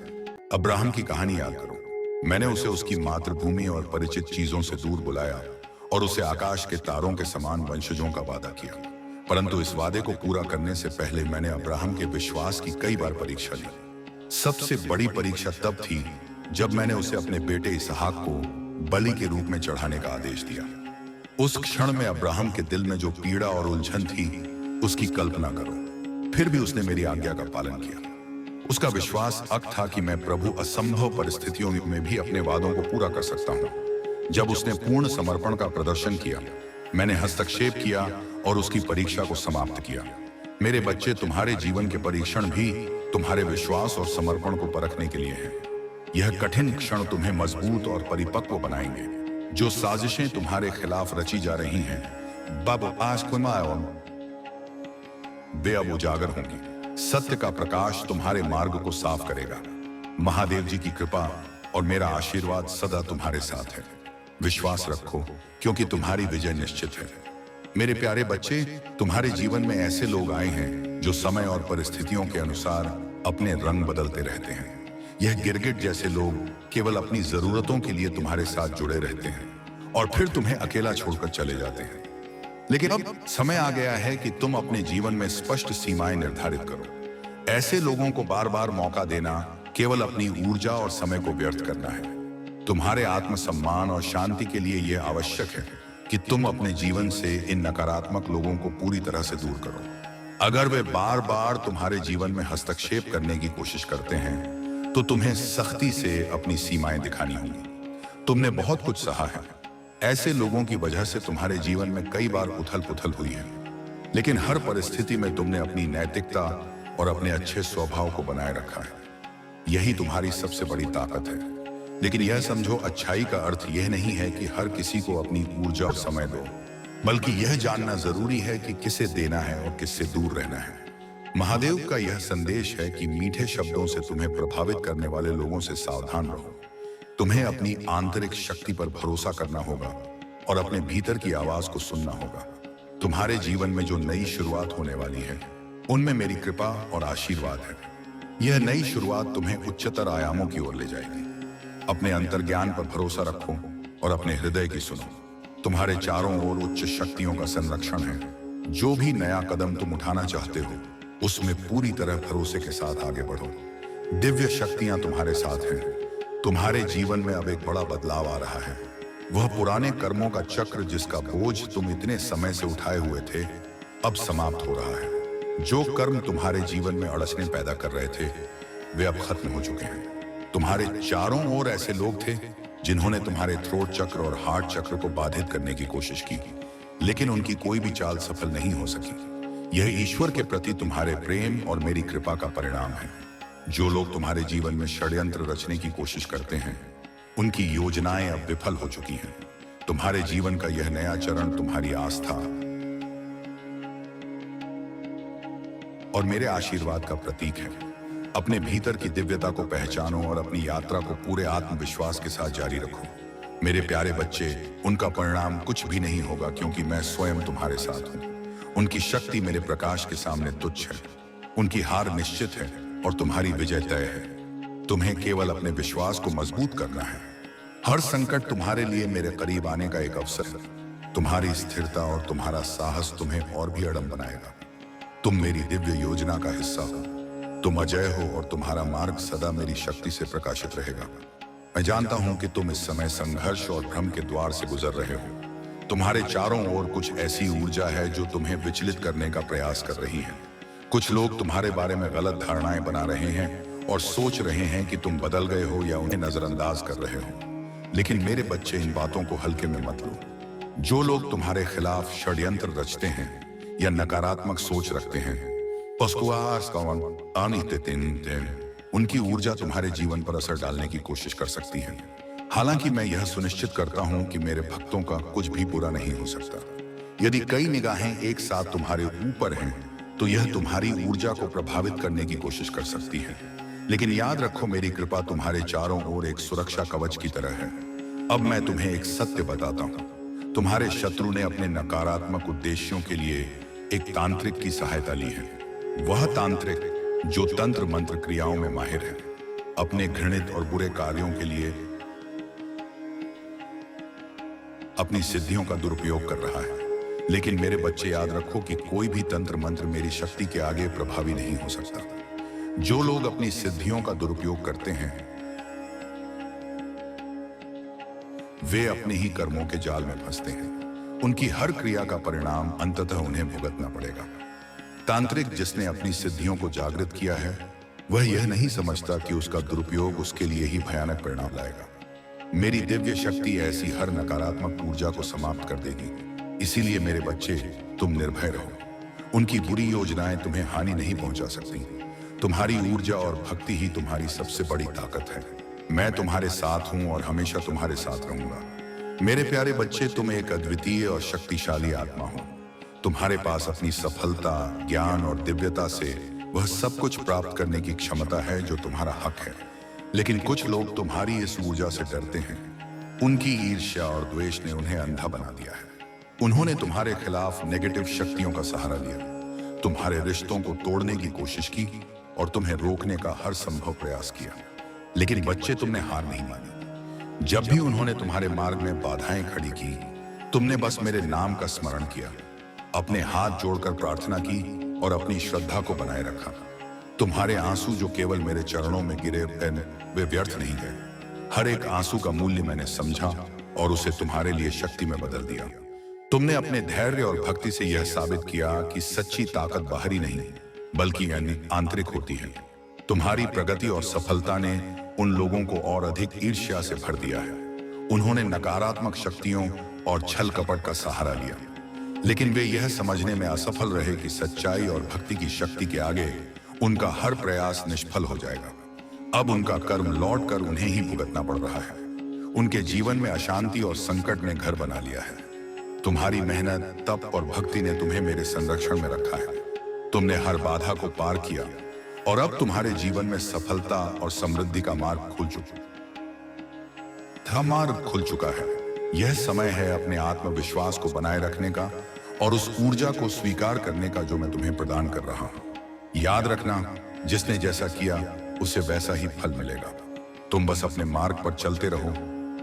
अब्राहम की कहानी याद करो। मैंने उसे उसकी मातृभूमि और परिचित चीजों से दूर बुलाया और उसे आकाश के तारों के समान वंशजों का वादा किया। परंतु इस वादे को पूरा करने से पहले मैंने अब्राहम के विश्वास की कई बार परीक्षा ली। सबसे बड़ी परीक्षा तब थी जब मैंने उसे अपने बेटे इसहाक को बलि के रूप में चढ़ाने का आदेश दिया। उस क्षण में अब्राहम के दिल में जो पीड़ा और उलझन थी, उसकी कल्पना करो। फिर भी उसने मेरी आज्ञा का पालन किया। उसका विश्वास अक था कि मैं प्रभु असंभव परिस्थितियों में भी अपने वादों को पूरा कर सकता हूं। जब उसने पूर्ण समर्पण का प्रदर्शन किया, मैंने हस्तक्षेप किया और उसकी परीक्षा को समाप्त किया। मेरे बच्चे, तुम्हारे जीवन के परीक्षण भी तुम्हारे विश्वास और समर्पण को परखने के लिए हैं। यह कठिन क्षण तुम्हें मजबूत और परिपक्व बनाएंगे। जो साजिशें तुम्हारे खिलाफ रची जा रही हैं, बाबू आज वे अब उजागर होंगी। सत्य का प्रकाश तुम्हारे मार्ग को साफ करेगा। महादेव जी की कृपा और मेरा आशीर्वाद सदा तुम्हारे साथ है। विश्वास रखो क्योंकि तुम्हारी विजय निश्चित है। मेरे प्यारे बच्चे, तुम्हारे जीवन में ऐसे लोग आए हैं जो समय और परिस्थितियों के अनुसार अपने रंग बदलते रहते हैं। यह गिरगिट जैसे लोग केवल अपनी जरूरतों के लिए तुम्हारे साथ जुड़े रहते हैं और फिर तुम्हें अकेला छोड़कर चले जाते हैं। लेकिन अब समय आ गया है कि तुम अपने जीवन में स्पष्ट सीमाएं निर्धारित करो। ऐसे लोगों को बार बार मौका देना केवल अपनी ऊर्जा और समय को व्यर्थ करना है। तुम्हारे आत्मसम्मान और शांति के लिए यह आवश्यक है कि तुम अपने जीवन से इन नकारात्मक लोगों को पूरी तरह से दूर करो। अगर वे बार बार तुम्हारे जीवन में हस्तक्षेप करने की कोशिश करते हैं तो तुम्हें सख्ती से अपनी सीमाएं दिखानी होंगी। तुमने बहुत कुछ सहा है। ऐसे लोगों की वजह से तुम्हारे जीवन में कई बार उथल पुथल हुई है, लेकिन हर परिस्थिति में तुमने अपनी नैतिकता और अपने अच्छे स्वभाव को बनाए रखा है। यही तुम्हारी सबसे बड़ी ताकत है। लेकिन यह समझो, अच्छाई का अर्थ यह नहीं है कि हर किसी को अपनी ऊर्जा और समय दो, बल्कि यह जानना जरूरी है कि किसे देना है और किससे दूर रहना है। महादेव का यह संदेश है कि मीठे शब्दों से तुम्हें प्रभावित करने वाले लोगों से सावधान रहो। तुम्हें अपनी आंतरिक शक्ति पर भरोसा करना होगा और अपने भीतर की आवाज को सुनना होगा। तुम्हारे जीवन में जो नई शुरुआत होने वाली है, उनमें मेरी कृपा और आशीर्वाद है। यह नई शुरुआत तुम्हें उच्चतर आयामों की ओर ले जाएगी। अपने अंतर्ज्ञान पर भरोसा रखो और अपने हृदय की सुनो। तुम्हारे चारों ओर उच्च शक्तियों का संरक्षण है। जो भी नया कदम तुम उठाना चाहते हो, उसमें पूरी तरह भरोसे के साथ आगे बढ़ो। दिव्य शक्तियां तुम्हारे साथ हैं। तुम्हारे जीवन में अब एक बड़ा बदलाव आ रहा है। वह पुराने कर्मों का चक्र जिसका बोझ तुम इतने समय से उठाए हुए थे, अब समाप्त हो रहा है। जो कर्म तुम्हारे जीवन में अड़चने पैदा कर रहे थे, वे अब खत्म हो चुके हैं। तुम्हारे चारों ओर ऐसे लोग थे जिन्होंने तुम्हारे थ्रोट चक्र और हार्ट चक्र को बाधित करने की कोशिश की, लेकिन उनकी कोई भी चाल सफल नहीं हो सकी। यह ईश्वर के प्रति तुम्हारे प्रेम और मेरी कृपा का परिणाम है। जो लोग तुम्हारे जीवन में षड्यंत्र रचने की कोशिश करते हैं, उनकी योजनाएं अब विफल हो चुकी हैं। तुम्हारे जीवन का यह नया चरण तुम्हारी आस्था और मेरे आशीर्वाद का प्रतीक है। अपने भीतर की दिव्यता को पहचानो और अपनी यात्रा को पूरे आत्मविश्वास के साथ जारी रखो। मेरे प्यारे बच्चे, उनका परिणाम कुछ भी नहीं होगा क्योंकि मैं स्वयं तुम्हारे साथ हूं। उनकी शक्ति मेरे प्रकाश के सामने तुच्छ है। उनकी हार निश्चित है और तुम्हारी विजय तय है। तुम्हें केवल अपने विश्वास को मजबूत करना है। हर संकट तुम्हारे लिए मेरे करीब आने का एक अवसर है। तुम्हारी स्थिरता और तुम्हारा साहस तुम्हें और भी अड़म बनाएगा। तुम मेरी दिव्य योजना का हिस्सा हो। तुम अजय हो और तुम्हारा मार्ग सदा मेरी शक्ति से प्रकाशित रहेगा। मैं जानता हूं कि तुम इस समय संघर्ष और भ्रम के द्वार से गुजर रहे हो। तुम्हारे चारों ओर कुछ ऐसी ऊर्जा है जो तुम्हें विचलित करने का प्रयास कर रही है। कुछ लोग तुम्हारे बारे में गलत धारणाएं बना रहे हैं और सोच रहे हैं कि तुम बदल गए हो या उन्हें नजरअंदाज कर रहे हो। लेकिन मेरे बच्चे, इन बातों को हल्के में मत लो। जो लोग तुम्हारे खिलाफ षड्यंत्र रचते हैं या नकारात्मक सोच रखते हैं, उनकी ऊर्जा तुम्हारे जीवन पर असर डालने की कोशिश कर सकती है। हालांकि मैं यह सुनिश्चित करता हूं कि मेरे भक्तों का कुछ भी बुरा नहीं हो सकता। यदि कई निगाहें एक साथ तुम्हारे ऊपर हैं, तो यह तुम्हारी ऊर्जा को प्रभावित करने की कोशिश कर सकती है। लेकिन याद रखो, मेरी कृपा तुम्हारे चारों ओर एक सुरक्षा कवच की तरह है। अब मैं तुम्हें एक सत्य बताता हूँ। तुम्हारे शत्रु ने अपने नकारात्मक उद्देश्यों के लिए एक तांत्रिक की सहायता ली है। वह तांत्रिक जो तंत्र मंत्र क्रियाओं में माहिर है, अपने घृणित और बुरे कार्यों के लिए अपनी सिद्धियों का दुरुपयोग कर रहा है। लेकिन मेरे बच्चे, याद रखो कि कोई भी तंत्र मंत्र मेरी शक्ति के आगे प्रभावी नहीं हो सकता। जो लोग अपनी सिद्धियों का दुरुपयोग करते हैं, वे अपने ही कर्मों के जाल में फंसते हैं। उनकी हर क्रिया का परिणाम अंततः उन्हें भुगतना पड़ेगा। तांत्रिक जिसने अपनी सिद्धियों को जागृत किया है, वह यह नहीं समझता कि उसका दुरुपयोग उसके लिए ही भयानक परिणाम लाएगा। मेरी दिव्य शक्ति ऐसी हर नकारात्मक ऊर्जा को समाप्त कर देगी। इसीलिए मेरे बच्चे, तुम निर्भय रहो। उनकी बुरी योजनाएं तुम्हें हानि नहीं पहुंचा सकती। तुम्हारी ऊर्जा और भक्ति ही तुम्हारी सबसे बड़ी ताकत है। मैं तुम्हारे साथ हूं और हमेशा तुम्हारे साथ रहूंगा। मेरे प्यारे बच्चे, तुम एक अद्वितीय और शक्तिशाली आत्मा हो। तुम्हारे पास अपनी सफलता, ज्ञान और दिव्यता से वह सब कुछ प्राप्त करने की क्षमता है जो तुम्हारा हक है। लेकिन कुछ लोग तुम्हारी इस ऊर्जा से डरते हैं। उनकी ईर्ष्या और द्वेष ने उन्हें अंधा बना दिया है। उन्होंने तुम्हारे खिलाफ नेगेटिव शक्तियों का सहारा लिया, तुम्हारे रिश्तों को तोड़ने की कोशिश की और तुम्हें रोकने का हर संभव प्रयास किया। लेकिन बच्चे, तुमने हार नहीं मानी। जब भी उन्होंने तुम्हारे मार्ग में बाधाएं खड़ी की, तुमने बस मेरे नाम का स्मरण किया, अपने हाथ जोड़कर प्रार्थना की और अपनी श्रद्धा को बनाए रखा। तुम्हारे आंसू जो केवल मेरे चरणों में गिरे वे व्यर्थ नहीं गए। हर एक आंसू का मूल्य मैंने समझा और उसे तुम्हारे लिए शक्ति में बदल दिया। तुमने अपने धैर्य और भक्ति से यह साबित किया कि सच्ची ताकत बाहरी नहीं बल्कि आंतरिक होती है। तुम्हारी प्रगति और सफलता ने उन लोगों को और अधिक ईर्ष्या से भर दिया है। उन्होंने नकारात्मक शक्तियों और छल कपट का सहारा लिया, लेकिन वे यह समझने में असफल रहे कि सच्चाई और भक्ति की शक्ति के आगे उनका हर प्रयास निष्फल हो जाएगा। अब उनका कर्म लौट कर उन्हें ही भुगतना पड़ रहा है। उनके जीवन में अशांति और संकट ने घर बना लिया है। तुम्हारी मेहनत, तप और भक्ति ने तुम्हें मेरे संरक्षण में रखा है। तुमने हर बाधा को पार किया और अब तुम्हारे जीवन में सफलता और समृद्धि का मार्ग खुल चुका है। यह समय है अपने आत्मविश्वास को बनाए रखने का और उस ऊर्जा को स्वीकार करने का जो मैं तुम्हें प्रदान कर रहा हूं। याद रखना, जिसने जैसा किया उसे वैसा ही फल मिलेगा। तुम बस अपने मार्ग पर चलते रहो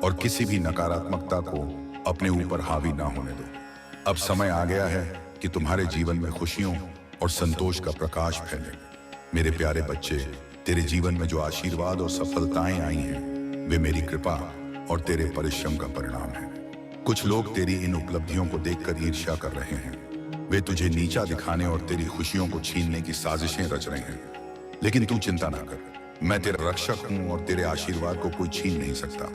और किसी भी नकारात्मकता को अपने ऊपर हावी ना होने दो। अब समय आ गया है कि तुम्हारे जीवन में खुशियों और संतोष का प्रकाश फैले। मेरे प्यारे बच्चे, तेरे जीवन में जो आशीर्वाद और सफलताएं आई हैं, वे मेरी कृपा और तेरे परिश्रम का परिणाम है। कुछ लोग तेरी इन उपलब्धियों को देखकर ईर्ष्या कर रहे हैं। वे तुझे नीचा दिखाने और तेरी खुशियों को छीनने की साजिशें रच रहे हैं। लेकिन तू चिंता ना कर, मैं तेरा रक्षक हूं और तेरे आशीर्वाद को कोई छीन नहीं सकता।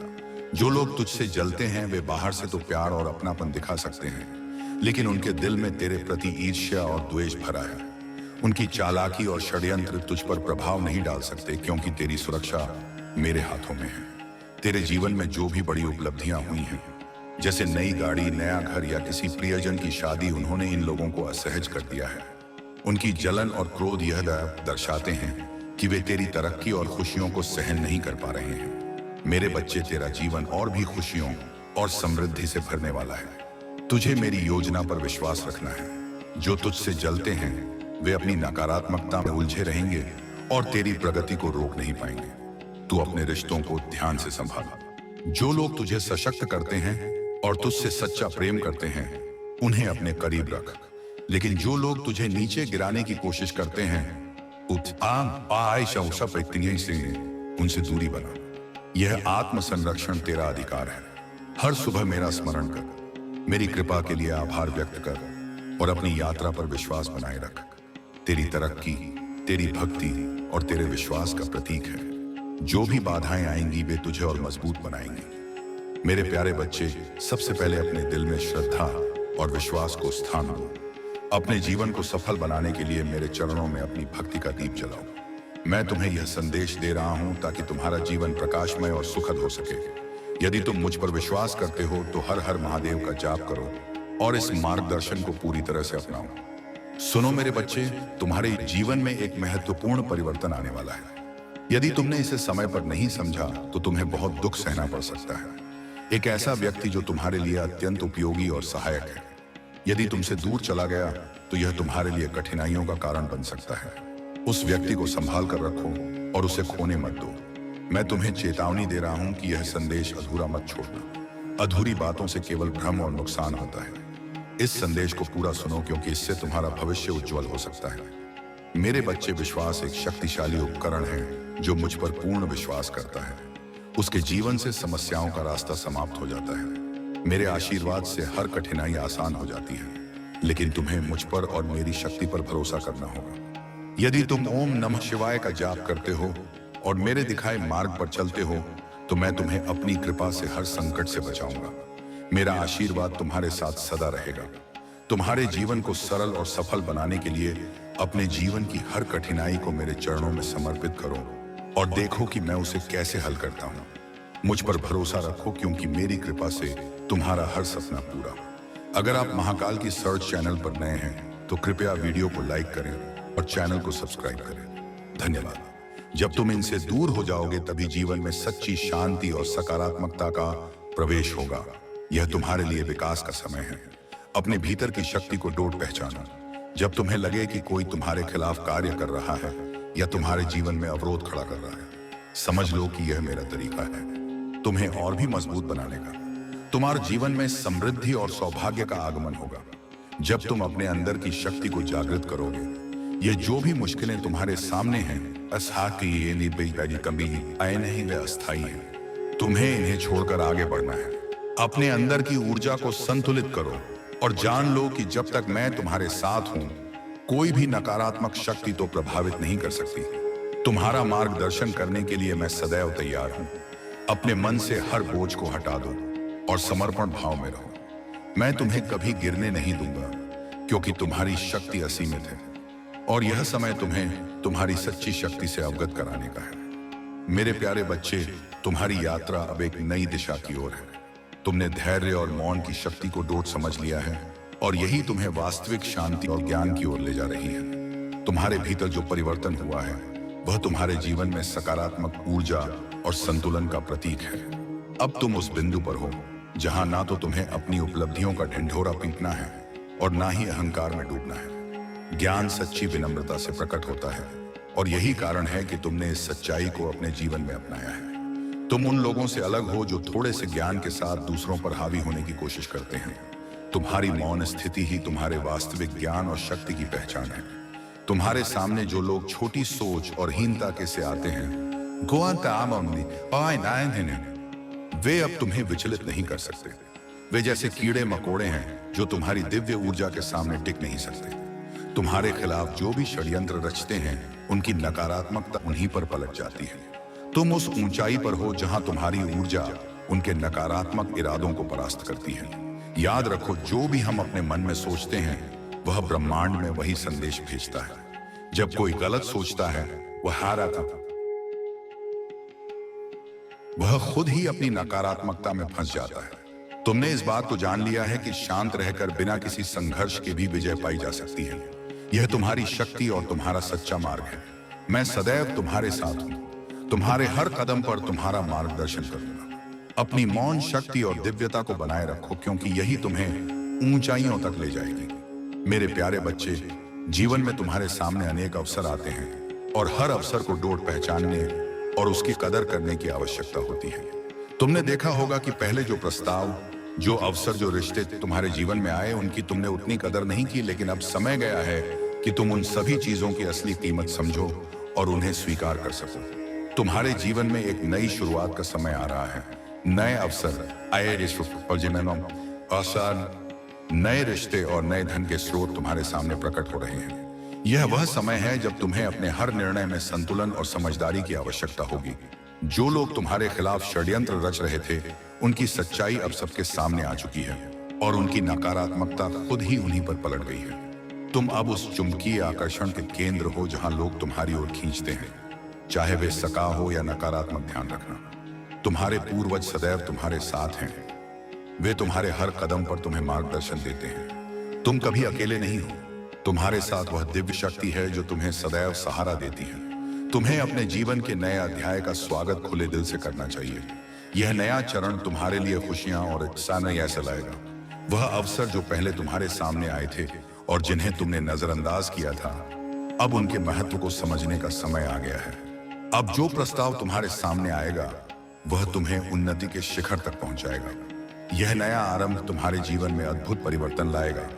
जो लोग तुझसे जलते हैं वे बाहर से तो प्यार और अपनापन दिखा सकते हैं, लेकिन उनके दिल में तेरे प्रति ईर्ष्या और द्वेष भरा है। उनकी चालाकी और षड्यंत्र तुझ पर प्रभाव नहीं डाल सकते, क्योंकि तेरी सुरक्षा मेरे हाथों में है। तेरे जीवन में जो भी बड़ी उपलब्धियां हुई हैं, जैसे नई गाड़ी, नया घर या किसी प्रियजन की शादी, उन्होंने इन लोगों को असहज कर दिया है। उनकी जलन और क्रोध यह दर्शाते हैं कि वे तेरी तरक्की और खुशियों को सहन नहीं कर पा रहे हैं। मेरे बच्चे, तेरा जीवन और भी खुशियों और समृद्धि से भरने वाला है। तुझे मेरी योजना पर विश्वास रखना है। जो तुझसे जलते हैं वे अपनी नकारात्मकता में उलझे रहेंगे और तेरी प्रगति को रोक नहीं पाएंगे। तू अपने रिश्तों को ध्यान से संभाल। जो लोग तुझे सशक्त करते हैं और तुझसे सच्चा प्रेम करते हैं, उन्हें अपने करीब रख। लेकिन जो लोग तुझे नीचे गिराने की कोशिश करते हैं, उनसे दूरी बना। यह आत्म संरक्षण तेरा अधिकार है। हर सुबह मेरा स्मरण कर, मेरी कृपा के लिए आभार व्यक्त कर और अपनी यात्रा पर विश्वास बनाए रख। तेरी तरक्की, तेरी भक्ति और तेरे विश्वास का प्रतीक है। जो भी बाधाएं आएंगी वे तुझे और मजबूत बनाएंगी। मेरे प्यारे बच्चे, सबसे पहले अपने दिल में श्रद्धा और विश्वास को स्थान दो। अपने जीवन को सफल बनाने के लिए मेरे चरणों में अपनी भक्ति का दीप जलाओ। मैं तुम्हें यह संदेश दे रहा हूं ताकि तुम्हारा जीवन प्रकाशमय और सुखद हो सके। यदि तुम मुझ पर विश्वास करते हो तो हर हर महादेव का जाप करो और इस मार्गदर्शन को पूरी तरह से अपनाओ। सुनो मेरे बच्चे, तुम्हारे जीवन में एक महत्वपूर्ण परिवर्तन आने वाला है। यदि तुमने इसे समय पर नहीं समझा तो तुम्हें बहुत दुख सहना पड़ सकता है। एक ऐसा व्यक्ति जो तुम्हारे लिए अत्यंत उपयोगी और सहायक है, यदि तुमसे दूर चला गया तो यह तुम्हारे लिए कठिनाइयों का कारण बन सकता है। उस व्यक्ति को संभाल कर रखो और उसे खोने मत दो। मैं तुम्हें चेतावनी दे रहा हूं कि यह संदेश अधूरा मत छोड़ना। अधूरी बातों से केवल भ्रम और नुकसान होता है। इस संदेश को पूरा सुनो, क्योंकि इससे तुम्हारा भविष्य उज्जवल हो सकता है। मेरे बच्चे, विश्वास एक शक्तिशाली उपकरण है। जो मुझ पर पूर्ण विश्वास करता है, उसके जीवन से समस्याओं का रास्ता समाप्त हो जाता है। मेरे आशीर्वाद से हर कठिनाई आसान हो जाती है। लेकिन तुम्हें मुझ पर और मेरी शक्ति पर भरोसा करना होगा। यदि तुम ओम नमः शिवाय का जाप करते हो और मेरे दिखाए मार्ग पर चलते हो तो मैं तुम्हें अपनी कृपा से हर संकट से बचाऊंगा। मेरा आशीर्वाद तुम्हारे साथ सदा रहेगा। तुम्हारे जीवन को सरल और सफल बनाने के लिए अपने जीवन की हर कठिनाई को मेरे चरणों में समर्पित करो और देखो कि मैं उसे कैसे हल करता हूँ। मुझ पर भरोसा रखो, क्योंकि मेरी कृपा से तुम्हारा हर सपना पूरा। अगर आप महाकाल की सर्च चैनल पर नए हैं तो कृपया वीडियो को लाइक करें और चैनल को सब्सक्राइब करें। धन्यवाद। जब तुम इनसे दूर हो जाओगे तभी जीवन में सच्ची शांति और सकारात्मकता का प्रवेश होगा। यह तुम्हारे लिए विकास का समय है। अपने भीतर की शक्ति को डोट पहचानो। जब तुम्हें लगे कि कोई तुम्हारे खिलाफ कार्य कर रहा है या तुम्हारे जीवन में अवरोध खड़ा कर रहा है, समझ लो कि यह मेरा तरीका है तुम्हें और भी मजबूत बनाने का। तुम्हारे जीवन में समृद्धि और सौभाग्य का आगमन होगा जब तुम अपने अंदर की शक्ति को जागृत करोगे। ये जो भी मुश्किलें तुम्हारे सामने हैं, वे अस्थायी हैं। तुम्हें इन्हें छोड़कर आगे बढ़ना है। अपने अंदर की ऊर्जा को संतुलित करो और जान लो कि जब तक मैं तुम्हारे साथ हूं, कोई भी नकारात्मक शक्ति तो प्रभावित नहीं कर सकती। तुम्हारा मार्गदर्शन करने के लिए मैं सदैव तैयार हूं। अपने मन से हर बोझ को हटा दो और समर्पण भाव में रहो। मैं तुम्हें कभी गिरने नहीं दूंगा क्योंकि तुम्हारी शक्ति असीमित है और यह समय तुम्हें तुम्हारी सच्ची शक्ति से अवगत कराने का है। मेरे प्यारे बच्चे, तुम्हारी यात्रा अब एक नई दिशा की ओर है। तुमने धैर्य और मौन की शक्ति को डोट समझ लिया है और यही तुम्हें वास्तविक शांति और ज्ञान की ओर ले जा रही है। तुम्हारे भीतर जो परिवर्तन हुआ है वह तुम्हारे जीवन में सकारात्मक ऊर्जा और संतुलन का प्रतीक है। अब तुम उस बिंदु पर हो जहां ना तो तुम्हें अपनी उपलब्धियों का ढिंढोरा पीटना है और ना ही अहंकार में डूबना है। ज्ञान सच्ची विनम्रता से प्रकट होता है और यही कारण है कि तुमने इस सच्चाई को अपने जीवन में अपनाया है। तुम उन लोगों से अलग हो जो थोड़े से ज्ञान के साथ दूसरों पर हावी होने की कोशिश करते हैं। तुम्हारी मौन स्थिति ही तुम्हारे वास्तविक ज्ञान और शक्ति की पहचान है। तुम्हारे सामने जो लोग छोटी सोच और हीनता के से आते हैं, वे अब तुम्हें विचलित नहीं कर सकते। वे जैसे कीड़े मकोड़े हैं जो तुम्हारी दिव्य ऊर्जा के सामने टिक नहीं सकते। तुम्हारे खिलाफ जो भी षड्यंत्र रचते हैं, उनकी नकारात्मकता उन्हीं पर पलट जाती है। तुम उस ऊंचाई पर हो जहां तुम्हारी ऊर्जा उनके नकारात्मक इरादों को परास्त करती है। याद रखो, जो भी हम अपने मन में सोचते हैं वह ब्रह्मांड में वही संदेश भेजता है। जब कोई गलत सोचता है वह खुद ही अपनी नकारात्मकता में फंस जाता है। तुमने इस बात को जान लिया है कि शांत रहकर बिना किसी संघर्ष के भी विजय पाई जा सकती है। यह तुम्हारी शक्ति और तुम्हारा सच्चा मार्ग है। मैं सदैव तुम्हारे साथ हूं। तुम्हारे हर कदम पर तुम्हारा मार्गदर्शन करूंगा। अपनी मौन शक्ति और दिव्यता को बनाए रखो क्योंकि यही तुम्हें ऊंचाइयों तक ले जाएगी। मेरे प्यारे बच्चे, जीवन में तुम्हारे सामने अनेक अवसर आते हैं और हर अवसर को डोट पहचानने और उसकी कदर करने की आवश्यकता होती है। तुमने देखा होगा कि पहले जो प्रस्ताव, जो अवसर, जो रिश्ते तुम्हारे जीवन में आए, उनकी तुमने उतनी कदर नहीं की, लेकिन अब समय गया है कि तुम उन सभी चीजों की असली कीमत समझो और उन्हें स्वीकार कर सको। तुम्हारे जीवन में एक नई शुरुआत का समय आ रहा है। नए अवसर, नए रिश्ते और नए धन के स्रोत तुम्हारे सामने प्रकट हो रहे हैं। यह वह समय है जब तुम्हें अपने हर निर्णय में संतुलन और समझदारी की आवश्यकता होगी। जो लोग तुम्हारे खिलाफ षड्यंत्र रच रहे थे, उनकी सच्चाई अब सबके सामने आ चुकी है और उनकी नकारात्मकता खुद ही उन्हीं पर पलट गई है। तुम अब उस चुंबकीय आकर्षण के केंद्र हो जहां लोग तुम्हारी ओर खींचते हैं, चाहे वे सका हो या नकारात्मक। ध्यान रखना, तुम्हारे पूर्वज सदैव तुम्हारे साथ हैं। वे तुम्हारे हर कदम पर तुम्हें मार्गदर्शन देते हैं। तुम कभी अकेले नहीं हो। तुम्हारे साथ वह दिव्य शक्ति है जो तुम्हें सदैव सहारा देती है। तुम्हें अपने जीवन के नए अध्याय का स्वागत खुले दिल से करना चाहिए। यह नया चरण तुम्हारे लिए खुशियां और उत्साह नहीं ऐसा लाएगा। वह अवसर जो पहले तुम्हारे सामने आए थे और जिन्हें तुमने नजरअंदाज किया था, अब उनके महत्व को समझने का समय आ गया है। अब जो प्रस्ताव तुम्हारे सामने आएगा वह तुम्हें उन्नति के शिखर तक पहुंचाएगा। यह नया आरंभ तुम्हारे जीवन में अद्भुत परिवर्तन लाएगा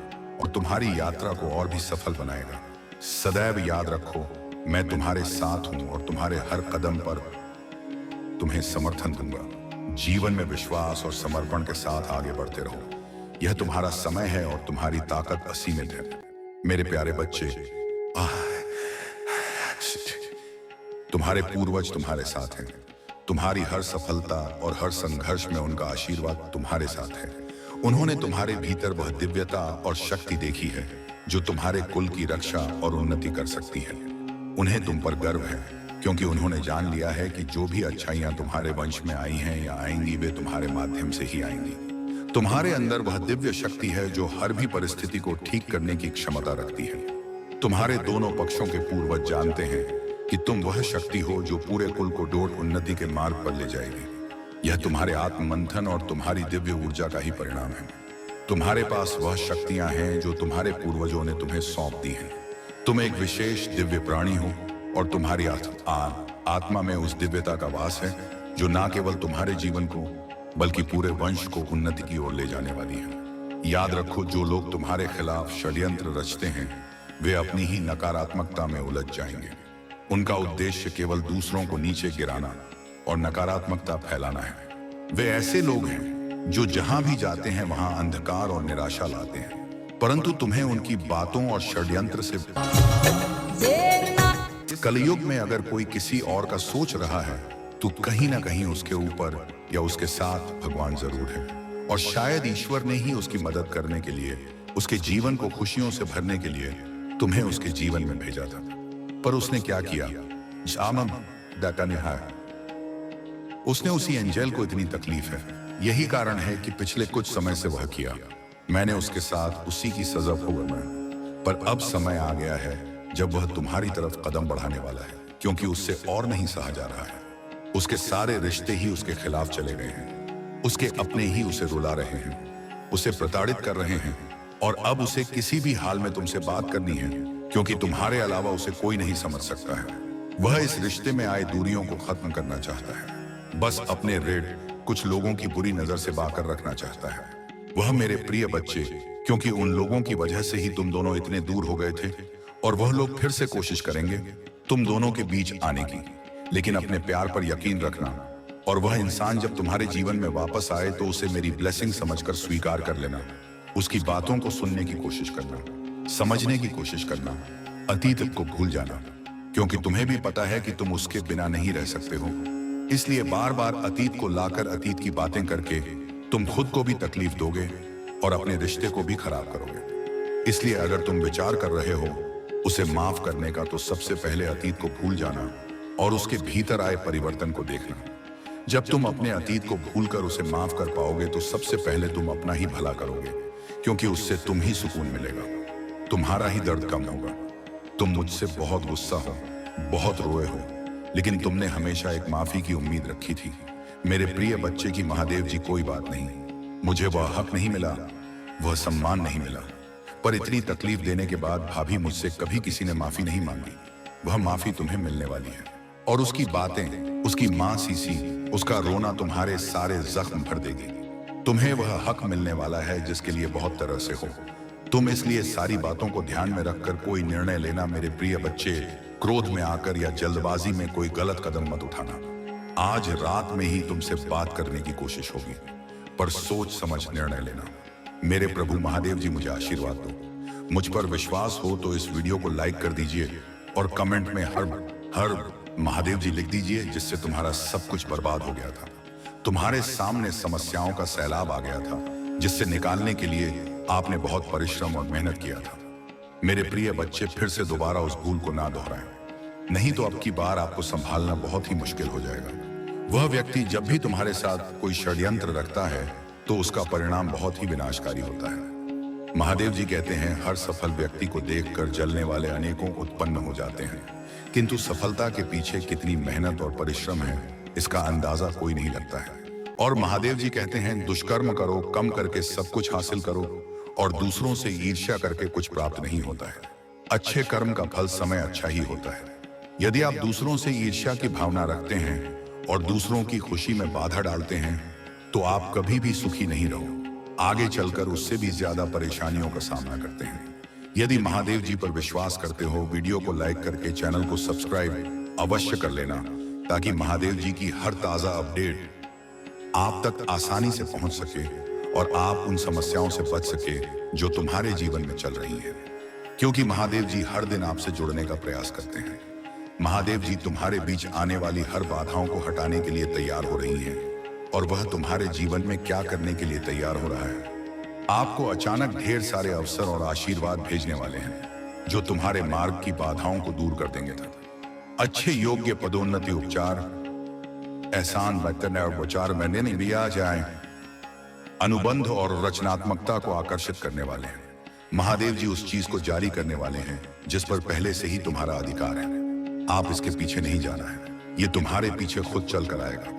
और तुम्हारी यात्रा को और भी सफल बनाएगा। सदैव याद रखो, मैं तुम्हारे साथ हूं और तुम्हारे हर कदम पर तुम्हें समर्थन दूंगा। जीवन में विश्वास और समर्पण के साथ आगे बढ़ते रहो। यह तुम्हारा समय है और तुम्हारी ताकत असीमित है। मेरे प्यारे बच्चे, तुम्हारे पूर्वज तुम्हारे साथ हैं। तुम्हारी हर सफलता और हर संघर्ष में उनका आशीर्वाद तुम्हारे साथ है। उन्होंने तुम्हारे भीतर वह दिव्यता और शक्ति देखी है जो तुम्हारे कुल की रक्षा और उन्नति कर सकती है। उन्हें तुम पर गर्व है क्योंकि उन्होंने जान लिया है कि जो भी अच्छाइयां तुम्हारे वंश में आई हैं या आएंगी, वे तुम्हारे माध्यम से ही आएंगी। तुम्हारे अंदर वह दिव्य शक्ति है जो हर भी परिस्थिति को ठीक करने की क्षमता रखती है। तुम्हारे दोनों पक्षों के पूर्वज जानते हैं कि तुम वह शक्ति हो जो पूरे कुल को डोर उन्नति के मार्ग पर ले जाएगी। यह तुम्हारे आत्म मंथन और तुम्हारी दिव्य ऊर्जा का ही परिणाम है। तुम्हारे पास वह शक्तियां हैं जो तुम्हारे पूर्वजों ने तुम्हें सौंप दी हैं। तुम एक विशेष दिव्य प्राणी हो और तुम्हारी आत्मा में उस दिव्यता का वास है जो न केवल तुम्हारे जीवन को बल्कि पूरे वंश को उन्नति की ओर ले जाने वाली है। याद रखो, जो लोग तुम्हारे खिलाफ षड्यंत्र रचते हैं वे अपनी ही नकारात्मकता में उलझ जाएंगे। उनका उद्देश्य केवल दूसरों को नीचे गिराना और नकारात्मकता फैलाना है। वे ऐसे लोग हैं जो जहां भी जाते हैं वहां अंधकार और निराशा लाते हैं, परंतु तुम्हें उनकी बातों और षड्यंत्र से कलयुग में अगर कोई किसी और का सोच रहा है तो कहीं ना कहीं उसके ऊपर या उसके साथ भगवान जरूर है, और शायद ईश्वर ने ही उसकी मदद करने के लिए, उसके जीवन को खुशियों से भरने के लिए तुम्हें उसके जीवन में भेजा था। पर उसने क्या किया? उसने उसी एंजल को इतनी तकलीफ है। यही कारण है कि पिछले कुछ समय से वह किया। मैंने उसके साथ उसी की सजा भुगतना, पर अब समय आ गया है जब वह तुम्हारी तरफ कदम बढ़ाने वाला है, क्योंकि उससे और नहीं सहा जा रहा है। उसके सारे रिश्ते ही उसके खिलाफ चले गए हैं। उसके अपने ही उसे रुला रहे हैं, उसे प्रताड़ित कर रहे हैं, और अब उसे किसी भी हाल में तुमसे बात करनी है, क्योंकि तुम्हारे अलावा उसे कोई नहीं समझ सकता है। वह इस रिश्ते में आए दूरियों को खत्म करना चाहता है, बस अपने रेड कुछ लोगों की बुरी नजर से बाकर रखना चाहता है। वह मेरे प्रिय बच्चे, क्योंकि उन लोगों की वजह से ही तुम दोनों इतने दूर हो गए थे, और वह लोग फिर से कोशिश करेंगे तुम दोनों के बीच आने की। लेकिन अपने प्यार पर यकीन रखना, और वह इंसान जब तुम्हारे जीवन में वापस आए तो उसे मेरी ब्लेसिंग समझकर स्वीकार कर लेना। उसकी बातों को सुनने की कोशिश करना, समझने की कोशिश करना, अतीत को भूल जाना, क्योंकि तुम्हें भी पता है कि तुम उसके बिना नहीं रह सकते हो। इसलिए बार बार अतीत को लाकर अतीत की बातें करके तुम खुद को भी तकलीफ दोगे और अपने रिश्ते को भी खराब करोगे। इसलिए अगर तुम विचार कर रहे हो उसे माफ करने का, तो सबसे पहले अतीत को भूल जाना और उसके भीतर आए परिवर्तन को देखना। जब तुम अपने अतीत को भूलकर उसे माफ कर पाओगे तो सबसे पहले तुम अपना ही भला करोगे, क्योंकि उससे तुम ही सुकून मिलेगा, तुम्हारा ही दर्द कम होगा। तुम मुझसे बहुत गुस्सा हो, बहुत रोए हो, लेकिन तुमने हमेशा एक माफी की उम्मीद रखी थी। मेरे प्रिय बच्चे की महादेव जी, कोई बात नहीं, मुझे वह हक नहीं मिला, वह सम्मान नहीं मिला, पर इतनी तकलीफ देने के बाद भाभी मुझसे कभी किसी ने माफी नहीं मांगी। वह माफी तुम्हें मिलने वाली है, और उसकी बातें, उसकी मां सीसी, उसका रोना तुम्हारे सारे जख्म भर देगी। तुम्हें वह हक मिलने वाला है जिसके लिए बहुत तरह से हो। तुम इसलिए सारी बातों को ध्यान में रखकर कोई निर्णय लेना मेरे प्रिय बच्चे, क्रोध में आकर या जल्दबाजी में कोई गलत कदम मत उठाना। आज रात में ही तुमसे बात करने की कोशिश होगी, पर सोच समझ निर्णय लेना। मेरे प्रभु महादेव जी, मुझे आशीर्वाद दो। मुझ पर विश्वास हो तो इस वीडियो को लाइक कर दीजिए और कमेंट में हर महादेव जी लिख दीजिए, जिससे तुम्हारा सब कुछ बर्बाद हो गया था। तुम्हारे सामने समस्याओं का सैलाब आ गया था, जिससे निकालने के लिए आपने बहुत परिश्रम और मेहनत किया था। मेरे प्रिय बच्चे, फिर से दोबारा उस भूल को ना दोहराएं, नहीं तो अब की बार आपको संभालना बहुत ही मुश्किल हो जाएगा। वह व्यक्ति जब भी तुम्हारे साथ कोई षड्यंत्र रखता है तो उसका परिणाम बहुत ही विनाशकारी होता है। महादेव जी कहते हैं, हर सफल व्यक्ति को देखकर जलने वाले अनेकों उत्पन्न हो जाते हैं, किंतु सफलता के पीछे कितनी मेहनत और परिश्रम है इसका अंदाजा कोई नहीं लगता है। और महादेव जी कहते हैं, दुष्कर्म करो, कम करके सब कुछ हासिल करो, और दूसरों से ईर्ष्या करके कुछ प्राप्त नहीं होता है। अच्छे कर्म का फल समय अच्छा ही होता है। यदि आप दूसरों से ईर्ष्या की भावना रखते हैं और दूसरों की खुशी में बाधा डालते हैं तो आप कभी भी सुखी नहीं रहो, आगे चलकर उससे भी ज्यादा परेशानियों का सामना करते हैं। यदि महादेव जी पर विश्वास करते हो, वीडियो को लाइक करके चैनल को सब्सक्राइब अवश्य कर लेना, ताकि महादेव जी की हर ताजा अपडेट आप तक आसानी से पहुंच सके और आप उन समस्याओं से बच सके जो तुम्हारे जीवन में चल रही हैं। क्योंकि महादेव जी हर दिन आपसे जुड़ने का प्रयास करते हैं। महादेव जी तुम्हारे बीच आने वाली हर बाधाओं को हटाने के लिए तैयार हो रही हैं, और वह तुम्हारे जीवन में क्या करने के लिए तैयार हो रहा है। आपको अचानक ढेर सारे अवसर और आशीर्वाद भेजने वाले हैं जो तुम्हारे मार्ग की बाधाओं को दूर कर देंगे। अच्छे योग्य पदोन्नति, उपचार, एहसान, बर्तन और उपचार मैंने नहीं दिया जाए अनुबंध और रचनात्मकता को आकर्षित करने वाले हैं। महादेव जी उस चीज को जारी करने वाले हैं जिस पर पहले से ही तुम्हारा अधिकार है। आप इसके पीछे नहीं जाना है, ये तुम्हारे पीछे खुद चल कर आएगा।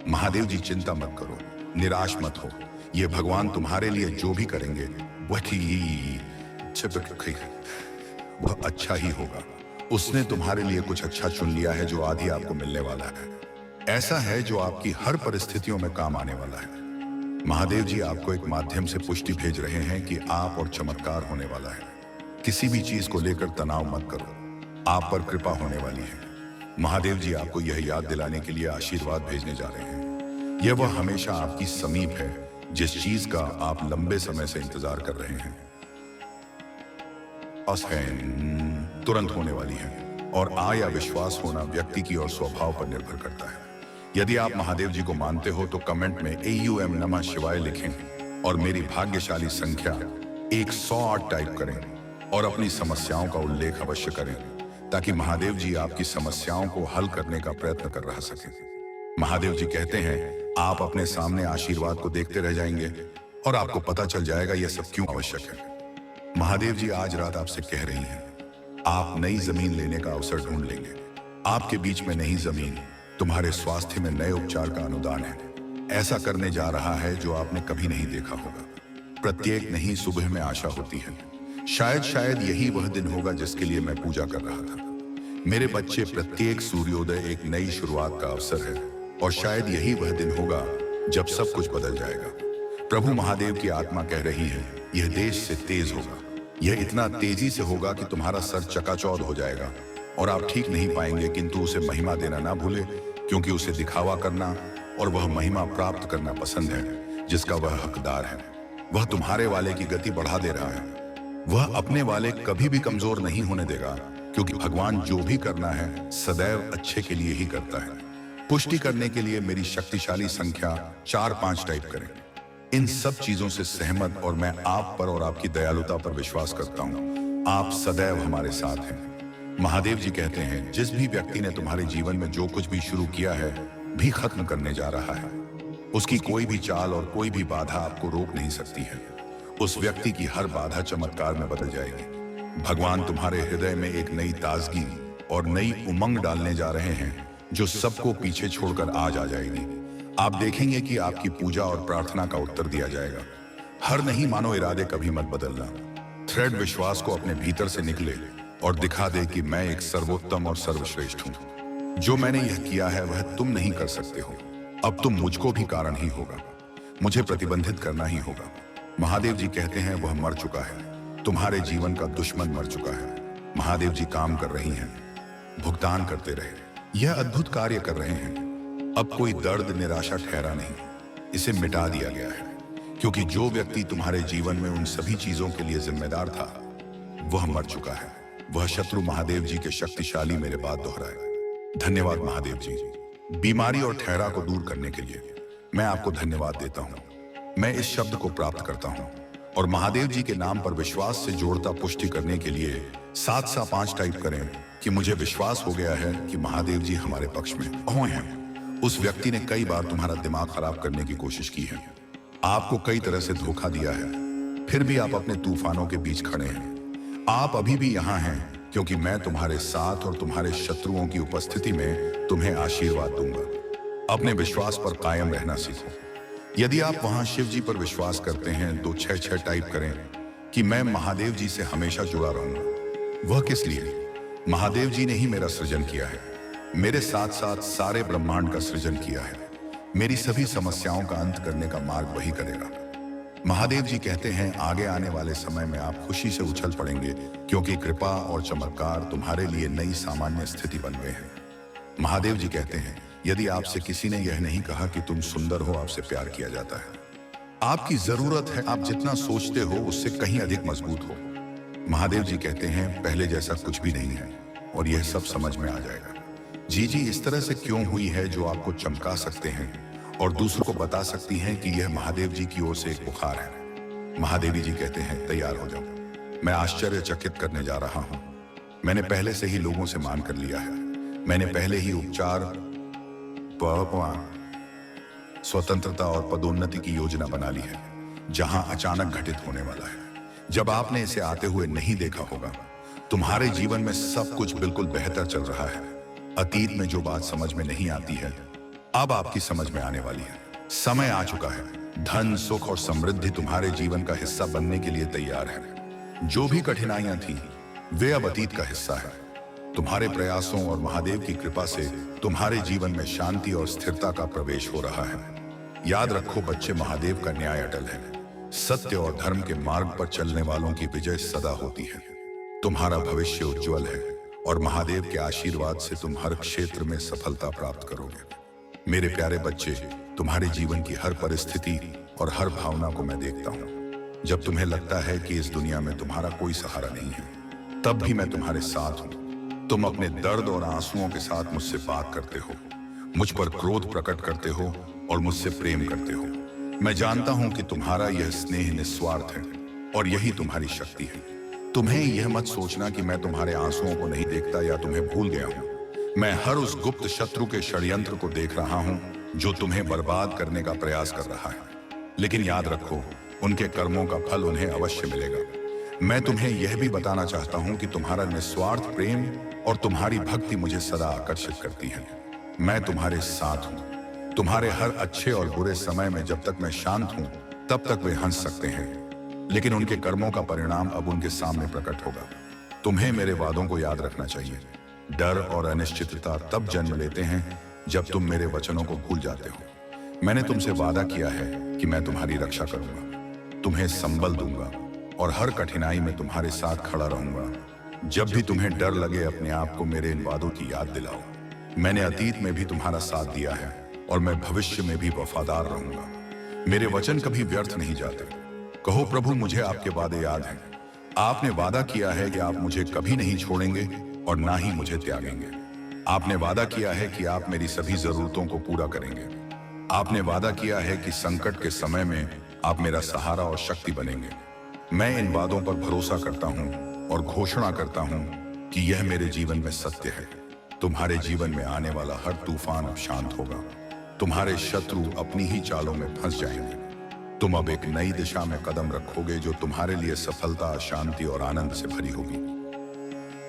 महादेव जी चिंता मत करो, निराश मत हो, ये भगवान तुम्हारे लिए जो भी करेंगे वह अच्छा ही होगा। उसने तुम्हारे लिए कुछ अच्छा चुन लिया है जो आधी आपको मिलने वाला है। ऐसा है जो आपकी हर परिस्थितियों में काम आने वाला है। महादेव जी आपको एक माध्यम से पुष्टि भेज रहे हैं कि आप और चमत्कार होने वाला है। किसी भी चीज को लेकर तनाव मत करो, आप पर कृपा होने वाली है। महादेव जी आपको यह याद दिलाने के लिए आशीर्वाद भेजने जा रहे हैं। यह वह हमेशा आपकी समीप है जिस चीज का आप लंबे समय से इंतजार कर रहे हैं। तुरंत होने वाली है और आय या विश्वास होना व्यक्ति की और स्वभाव पर निर्भर करता है। यदि आप महादेव जी को मानते हो तो कमेंट में AUM नमः शिवाय लिखें और मेरी भाग्यशाली संख्या 108 टाइप करें और अपनी समस्याओं का उल्लेख अवश्य करें ताकि महादेव जी आपकी समस्याओं को हल करने का प्रयत्न कर रह सकें। महादेव जी कहते हैं आप अपने सामने आशीर्वाद को देखते रह जाएंगे और आपको पता चल जाएगा यह सब क्यों आवश्यक है। महादेव जी आज रात आपसे कह रही हैं आप नई जमीन लेने का अवसर ढूंढ लेंगे। आपके बीच में नई जमीन तुम्हारे स्वास्थ्य में नए उपचार का अनुदान है। ऐसा करने जा रहा है जो आपने कभी नहीं देखा होगा। प्रत्येक नई सुबह में आशा होती है। शायद यही वह दिन होगा जिसके लिए मैं पूजा कर रहा था। मेरे बच्चे, प्रत्येक सूर्योदय एक नई शुरुआत का अवसर है और शायद यही वह दिन होगा जब सब कुछ बदल जाएगा। प्रभु महादेव की आत्मा कह रही है यह देश से तेज होगा। यह इतना तेजी से होगा कि तुम्हारा सर चकाचौंध हो जाएगा और आप ठीक नहीं पाएंगे, किंतु उसे महिमा देना ना भूले क्योंकि उसे दिखावा करना और वह महिमा प्राप्त करना पसंद है जिसका वह हकदार है। वह तुम्हारे वाले की गति बढ़ा दे रहा है। वह अपने वाले कभी भी कमजोर नहीं होने देगा क्योंकि भगवान जो भी करना है सदैव अच्छे के लिए ही करता है। पुष्टि करने के लिए मेरी शक्तिशाली संख्या 4-5 टाइप करें। इन सब चीजों से सहमत और मैं आप पर और आपकी दयालुता पर विश्वास करता हूँ। आप सदैव हमारे साथ हैं। महादेव जी कहते हैं जिस भी व्यक्ति ने तुम्हारे जीवन में जो कुछ भी शुरू किया है भी खत्म करने जा रहा है। उसकी कोई भी चाल और कोई भी बाधा आपको रोक नहीं सकती है। उस व्यक्ति की हर बाधा चमत्कार में बदल जाएगी। भगवान तुम्हारे हृदय में एक नई ताजगी और नई उमंग डालने जा रहे हैं जो सबको पीछे छोड़कर आज आ जाएगी। आप देखेंगे कि आपकी पूजा और प्रार्थना का उत्तर दिया जाएगा। हर नहीं मानो इरादे कभी मत बदलना। थ्रेड विश्वास को अपने भीतर से निकले और दिखा दे कि मैं एक सर्वोत्तम और सर्वश्रेष्ठ हूँ। जो मैंने यह किया है वह तुम नहीं कर सकते हो। अब तुम मुझको भी कारण ही होगा, मुझे प्रतिबंधित करना ही होगा। महादेव जी कहते हैं वह मर चुका है। तुम्हारे जीवन का दुश्मन मर चुका है। महादेव जी काम कर रही हैं, भुगतान करते रहे। यह अद्भुत कार्य कर रहे हैं। अब कोई दर्द निराशा ठहरा नहीं, इसे मिटा दिया गया है क्योंकि जो व्यक्ति तुम्हारे जीवन में उन सभी चीजों के लिए जिम्मेदार था वह मर चुका है। वह शत्रु महादेव जी के शक्तिशाली मेरे बात दोहराए। धन्यवाद महादेव जी, बीमारी और ठहरा को दूर करने के लिए मैं आपको धन्यवाद देता हूँ। मैं इस शब्द को प्राप्त करता हूँ और महादेव जी के नाम पर विश्वास से जोड़ता पुष्टि करने के लिए 7-5 टाइप करें कि मुझे विश्वास हो गया है कि महादेव जी हमारे पक्ष में हैं। उस व्यक्ति ने कई बार तुम्हारा दिमाग खराब करने की कोशिश की है, आपको कई तरह से धोखा दिया है, फिर भी आप अपने तूफानों के बीच खड़े हैं। आप अभी भी यहाँ हैं क्योंकि मैं तुम्हारे साथ और तुम्हारे शत्रुओं की उपस्थिति में तुम्हें आशीर्वाद दूंगा। अपने विश्वास पर कायम रहना सीखो। यदि आप वहां शिव जी पर विश्वास करते हैं तो 6-6 टाइप करें कि मैं महादेव जी से हमेशा जुड़ा रहूंगा। वह किस लिए? महादेव जी ने ही मेरा सृजन किया है, मेरे साथ साथ सारे ब्रह्मांड का सृजन किया है। मेरी सभी समस्याओं का अंत करने का मार्ग वही करेगा। महादेव जी कहते हैं आगे आने वाले समय में आप खुशी से उछल पड़ेंगे क्योंकि कृपा और चमत्कार तुम्हारे लिए नई सामान्य स्थिति बन गए हैं। महादेव जी कहते हैं यदि आपसे किसी ने यह नहीं कहा कि तुम सुंदर हो, आपसे प्यार किया जाता है। आपकी जरूरत है आप जितना सोचते हो उससे कहीं अधिक मजबूत हो। महादेव जी कहते हैं पहले जैसा कुछ भी नहीं है और यह सब समझ में आ जाएगा। जी इस तरह से क्यों हुई है जो आपको चमका सकते हैं और दूसरों को बता सकती हैं कि यह महादेव जी की ओर से एक बुखार है। महादेवी जी कहते हैं तैयार हो जाओ, मैं आश्चर्यचकित करने जा रहा हूं। मैंने पहले से ही लोगों से मान कर लिया है। मैंने पहले ही उपचार स्वतंत्रता और पदोन्नति की योजना बना ली है, जहां अचानक घटित होने वाला है। जब आपने इसे आते हुए नहीं देखा होगा, तुम्हारे जीवन में सब कुछ बिल्कुल बेहतर चल रहा है। अतीत में जो बात समझ में नहीं आती है, अब आपकी समझ में आने वाली है। समय आ चुका है। धन, सुख और समृद्धि तुम्हारे जीवन का हिस्सा बनने के लिए तैयार है। जो भी कठिनाइयां थी, वे अब अतीत का हिस्सा है। तुम्हारे प्रयासों और महादेव की कृपा से तुम्हारे जीवन में शांति और स्थिरता का प्रवेश हो रहा है। याद रखो बच्चे, महादेव का न्याय अटल है। सत्य और धर्म के मार्ग पर चलने वालों की विजय सदा होती है। तुम्हारा भविष्य उज्जवल है और महादेव के आशीर्वाद से तुम हर क्षेत्र में सफलता प्राप्त करोगे। मेरे प्यारे बच्चे, तुम्हारे जीवन की हर परिस्थिति और हर भावना को मैं देखता हूँ। जब तुम्हें लगता है कि इस दुनिया में तुम्हारा कोई सहारा नहीं है, तब भी मैं तुम्हारे साथ हूँ। तुम अपने दर्द और आंसुओं के साथ मुझसे बात करते हो, मुझ पर क्रोध प्रकट करते हो और मुझसे प्रेम करते हो। मैं जानता हूं कि तुम्हारा यह स्नेह निस्वार्थ है और यही तुम्हारी शक्ति है। तुम्हें यह मत सोचना कि मैं तुम्हारे आंसुओं को नहीं देखता या तुम्हें भूल गया हूं। मैं हर उस गुप्त शत्रु के षड्यंत्र को देख रहा हूं जो तुम्हें बर्बाद करने का प्रयास कर रहा है। लेकिन याद रखो, उनके कर्मों का फल उन्हें अवश्य मिलेगा। मैं तुम्हें यह भी बताना चाहता हूं कि तुम्हारा निस्वार्थ प्रेम और तुम्हारी भक्ति मुझे सदा आकर्षित करती है। मैं तुम्हारे साथ हूं। तुम्हारे हर अच्छे और बुरे समय में जब तक मैं शांत हूं, तब तक वे हंस सकते हैं, लेकिन उनके कर्मों का परिणाम अब उनके सामने प्रकट होगा। तुम्हें मेरे वादों को याद रखना चाहिए। डर और अनिश्चितता तब जन्म लेते हैं जब तुम मेरे वचनों को भूल जाते हो। मैंने तुमसे वादा किया है कि मैं तुम्हारी रक्षा करूंगा, तुम्हें संबल दूंगा और हर कठिनाई में तुम्हारे साथ खड़ा रहूंगा। जब भी तुम्हें डर लगे, अपने आप को मेरे इन वादों की याद दिलाओ। मैंने अतीत में भी तुम्हारा साथ दिया है और मैं भविष्य में भी वफादार रहूंगा। मेरे वचन कभी व्यर्थ नहीं जाते। कहो, प्रभु, मुझे आपके वादे याद हैं। आपने वादा किया है कि आप मुझे कभी नहीं छोड़ेंगे और ना ही मुझे त्यागेंगे। आपने वादा किया है कि आप मेरी सभी जरूरतों को पूरा करेंगे। आपने वादा किया है कि संकट के समय में आप मेरा सहारा और शक्ति बनेंगे। मैं इन वादों पर भरोसा करता हूं और घोषणा करता हूं कि यह मेरे जीवन में सत्य है। तुम्हारे जीवन में आने वाला हर तूफान अब शांत होगा। तुम्हारे शत्रु अपनी ही चालों में फंस जाएंगे। तुम अब एक नई दिशा में कदम रखोगे जो तुम्हारे लिए सफलता, शांति और आनंद से भरी होगी।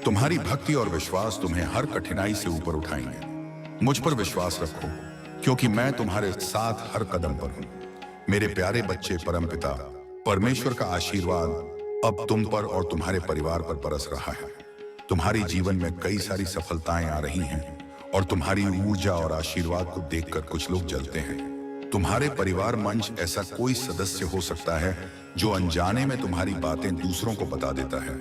तुम्हारी भक्ति और विश्वास तुम्हें हर कठिनाई से ऊपर उठाएंगे। मुझ पर विश्वास रखो, क्योंकि मैं तुम्हारे साथ हर कदम पर हूं। मेरे प्यारे बच्चे, परमपिता परमेश्वर का आशीर्वाद अब तुम पर और तुम्हारे परिवार पर बरस रहा है। तुम्हारी जीवन में कई सारी सफलताएं आ रही हैं और तुम्हारी ऊर्जा और आशीर्वाद को देखकर कुछ लोग जलते हैं। तुम्हारे परिवार मंच ऐसा कोई सदस्य हो सकता है जो अनजाने में तुम्हारी बातें दूसरों को बता देता है,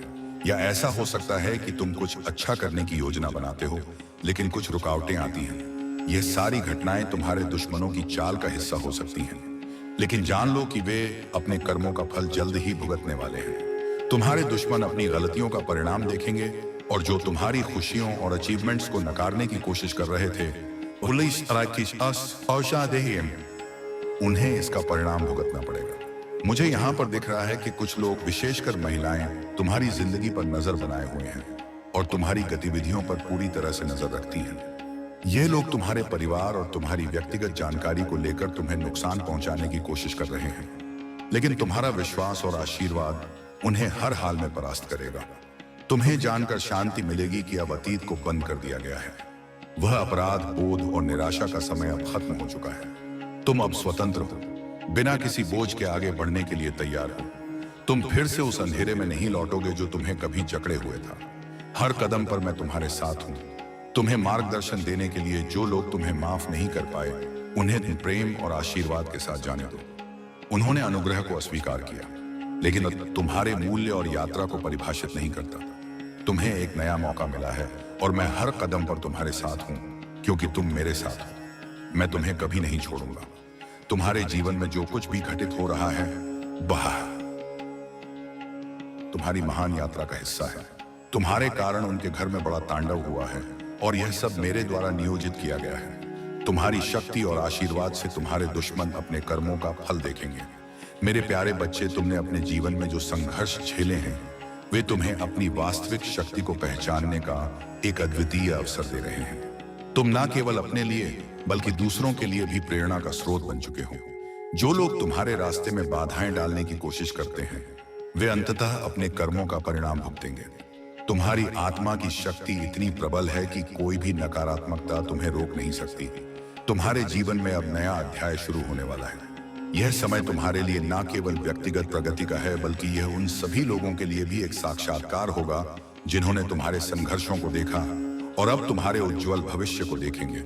या ऐसा हो सकता है कि तुम कुछ अच्छा करने की योजना बनाते हो लेकिन कुछ रुकावटें आती हैं। ये सारी घटनाएं तुम्हारे दुश्मनों की चाल का हिस्सा हो सकती हैं, लेकिन जान लो कि वे अपने कर्मों का फल जल्द ही भुगतने वाले हैं। तुम्हारे दुश्मन अपनी गलतियों का परिणाम देखेंगे और जो तुम्हारी खुशियों और अचीवमेंट्स को नकारने की कोशिश कर रहे थे, उन्हें इसका परिणाम भुगतना पड़ेगा। मुझे यहाँ पर दिख रहा है कि कुछ लोग, विशेषकर महिलाएं, तुम्हारी जिंदगी पर नजर बनाए हुए हैं और तुम्हारी गतिविधियों पर पूरी तरह से नजर रखती हैं। ये लोग तुम्हारे परिवार और तुम्हारी व्यक्तिगत जानकारी को लेकर तुम्हें नुकसान पहुंचाने की कोशिश कर रहे हैं, लेकिन तुम्हारा विश्वास और आशीर्वाद उन्हें हर हाल में परास्त करेगा। तुम्हें जानकर शांति मिलेगी कि अब अतीत को बंद कर दिया गया है। वह अपराध बोध और निराशा का समय अब खत्म हो चुका है। तुम अब स्वतंत्र हो, बिना किसी बोझ के आगे बढ़ने के लिए तैयार हो। तुम फिर से उस अंधेरे में नहीं लौटोगे जो तुम्हें कभी जकड़े हुए था। हर कदम पर मैं तुम्हारे साथ हूं, तुम्हें मार्गदर्शन देने के लिए। जो लोग तुम्हें माफ नहीं कर पाए, उन्हें प्रेम और आशीर्वाद के साथ जाने दो। उन्होंने अनुग्रह को अस्वीकार किया, लेकिन तुम्हारे मूल्य और यात्रा को परिभाषित नहीं करता। तुम्हें एक नया मौका मिला है और मैं हर कदम पर तुम्हारे साथ हूं, क्योंकि तुम मेरे साथ हो। मैं तुम्हें कभी नहीं छोड़ूंगा। तुम्हारे जीवन में जो कुछ भी घटित हो रहा है, वह तुम्हारी महान यात्रा का हिस्सा है। तुम्हारे कारण उनके घर में बड़ा तांडव हुआ है और यह सब मेरे द्वारा नियोजित किया गया है। तुम्हारी शक्ति और आशीर्वाद से तुम्हारे दुश्मन अपने कर्मों का फल देखेंगे। मेरे प्यारे बच्चे, तुमने अपने जीवन में जो संघर्ष झेले हैं, वे तुम्हें अपनी वास्तविक शक्ति को पहचानने का एक अद्वितीय अवसर दे रहे हैं। तुम न केवल अपने लिए बल्कि दूसरों के लिए भी प्रेरणा का स्रोत बन चुके हो। जो लोग तुम्हारे रास्ते में बाधाएं डालने की कोशिश करते हैं, वे अंततः अपने कर्मों का परिणाम भुगतेंगे। तुम्हारी आत्मा की शक्ति इतनी प्रबल है कि कोई भी नकारात्मकता तुम्हें रोक नहीं सकती। तुम्हारे जीवन में अब नया अध्याय शुरू होने वाला है। यह समय तुम्हारे लिए न केवल व्यक्तिगत प्रगति का है, बल्कि यह उन सभी लोगों के लिए भी एक साक्षात्कार होगा जिन्होंने तुम्हारे संघर्षों को देखा और अब तुम्हारे उज्जवल भविष्य को देखेंगे।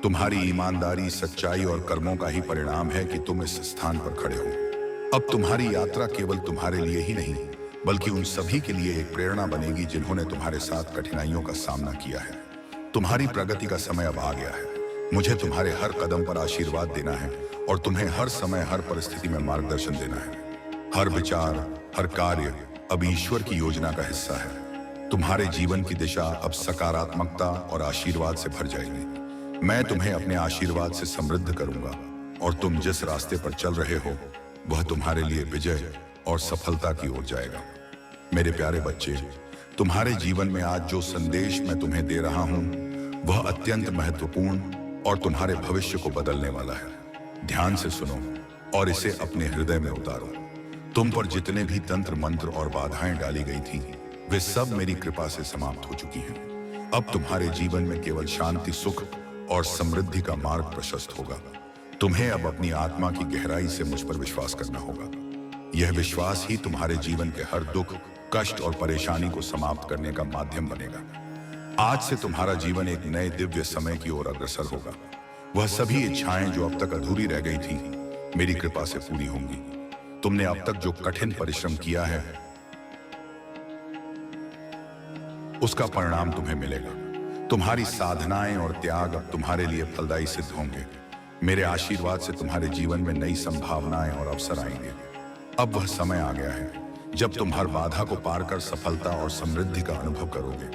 तुम्हारी ईमानदारी, सच्चाई और कर्मों का ही परिणाम है कि तुम इस स्थान पर खड़े हो। अब तुम्हारी यात्रा केवल तुम्हारे लिए ही नहीं, बल्कि उन सभी के लिए एक प्रेरणा बनेगी जिन्होंने तुम्हारे साथ कठिनाइयों का सामना किया है। तुम्हारी प्रगति का समय अब आ गया है। मुझे तुम्हारे हर कदम पर आशीर्वाद देना है और तुम्हें हर समय, हर परिस्थिति में मार्गदर्शन देना है। हर विचार, हर कार्य अब ईश्वर की योजना का हिस्सा है। तुम्हारे जीवन की दिशा अब सकारात्मकता और आशीर्वाद से भर जाएगी। मैं तुम्हें अपने आशीर्वाद से समृद्ध करूंगा और तुम जिस रास्ते पर चल रहे हो वह तुम्हारे लिए विजय और सफलता की ओर जाएगा। मेरे प्यारे बच्चे, तुम्हारे जीवन में आज जो संदेश मैं तुम्हें दे रहा हूं वह अत्यंत महत्वपूर्ण और तुम्हारे भविष्य को बदलने वाला है। ध्यान से सुनो और इसे अपने हृदय में उतारो। तुम पर जितने भी तंत्र, मंत्र और बाधाएं डाली गई थीं, वे सब मेरी कृपा से समाप्त हो चुकी हैं। अब तुम्हारे जीवन में केवल शांति, सुख और समृद्धि का मार्ग प्रशस्त होगा। तुम्हें अब अपनी आत्मा की गहराई से मुझ पर विश्वास करना होगा। यह विश्वास ही तुम्हारे जीवन के हर दुख, कष्ट और परेशानी को समाप्त करने का माध्यम बनेगा। आज से तुम्हारा जीवन एक नए दिव्य समय की ओर अग्रसर होगा। वह सभी इच्छाएं जो अब तक अधूरी रह गई थीं, मेरी कृपा से पूरी होंगी। तुमने अब तक जो कठिन परिश्रम किया है उसका परिणाम तुम्हें मिलेगा। तुम्हारी साधनाएं और त्याग अब तुम्हारे लिए फलदायी सिद्ध होंगे। मेरे आशीर्वाद से तुम्हारे जीवन में नई संभावनाएं और अवसर आएंगे। अब वह समय आ गया है जब तुम हर बाधा को पार कर सफलता और समृद्धि का अनुभव करोगे।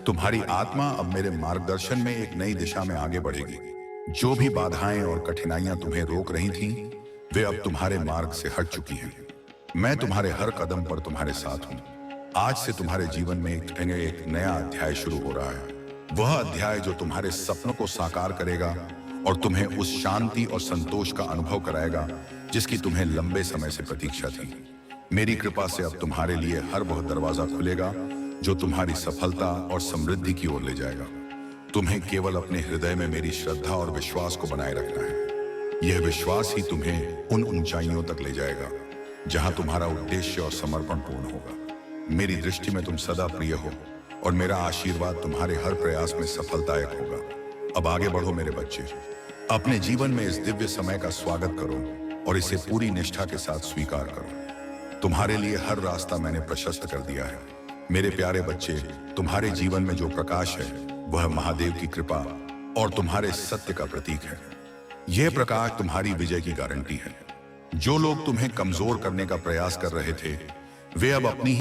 तुम्हारी आत्मा अब मेरे मार्गदर्शन में एक नई दिशा में आगे बढ़ेगी। जो भी बाधाएं और कठिनाइयां तुम्हें रोक रही थीं, वे अब तुम्हारे मार्ग से हट चुकी हैं। मैं तुम्हारे हर कदम पर तुम्हारे साथ हूं। आज से तुम्हारे जीवन में एक नया अध्याय शुरू हो रहा है। वह अध्याय जो तुम्हारे सपनों को साकार करेगा और तुम्हें उस शांति और संतोष का अनुभव कराएगा जिसकी तुम्हें लंबे समय से प्रतीक्षा थी। मेरी कृपा से अब तुम्हारे लिए हर वह दरवाजा खुलेगा जो तुम्हारी सफलता और समृद्धि की ओर ले जाएगा। तुम्हें केवल अपने हृदय में मेरी श्रद्धा और विश्वास को बनाए रखना है। यह विश्वास ही तुम्हें उन ऊंचाइयों तक ले जाएगा जहां तुम्हारा उद्देश्य और समर्पण पूर्ण होगा। मेरी दृष्टि में तुम सदा प्रिय हो और मेरा आशीर्वाद तुम्हारे हर प्रयास में सफलदायक होगा। अब आगे बढ़ो मेरे बच्चे, अपने जीवन में इस दिव्य समय का स्वागत करो और इसे पूरी निष्ठा के साथ स्वीकार करो। तुम्हारे लिए हर रास्ता मैंने प्रशस्त कर दिया है। मेरे प्यारे बच्चे, तुम्हारे जीवन में जो प्रकाश है वह महादेव की कृपा और तुम्हारे सत्य का प्रतीक है। यह प्रकाश तुम्हारी विजय की गारंटी है। जो लोग तुम्हें कमजोर करने का प्रयास कर रहे थे, वे अब अपनी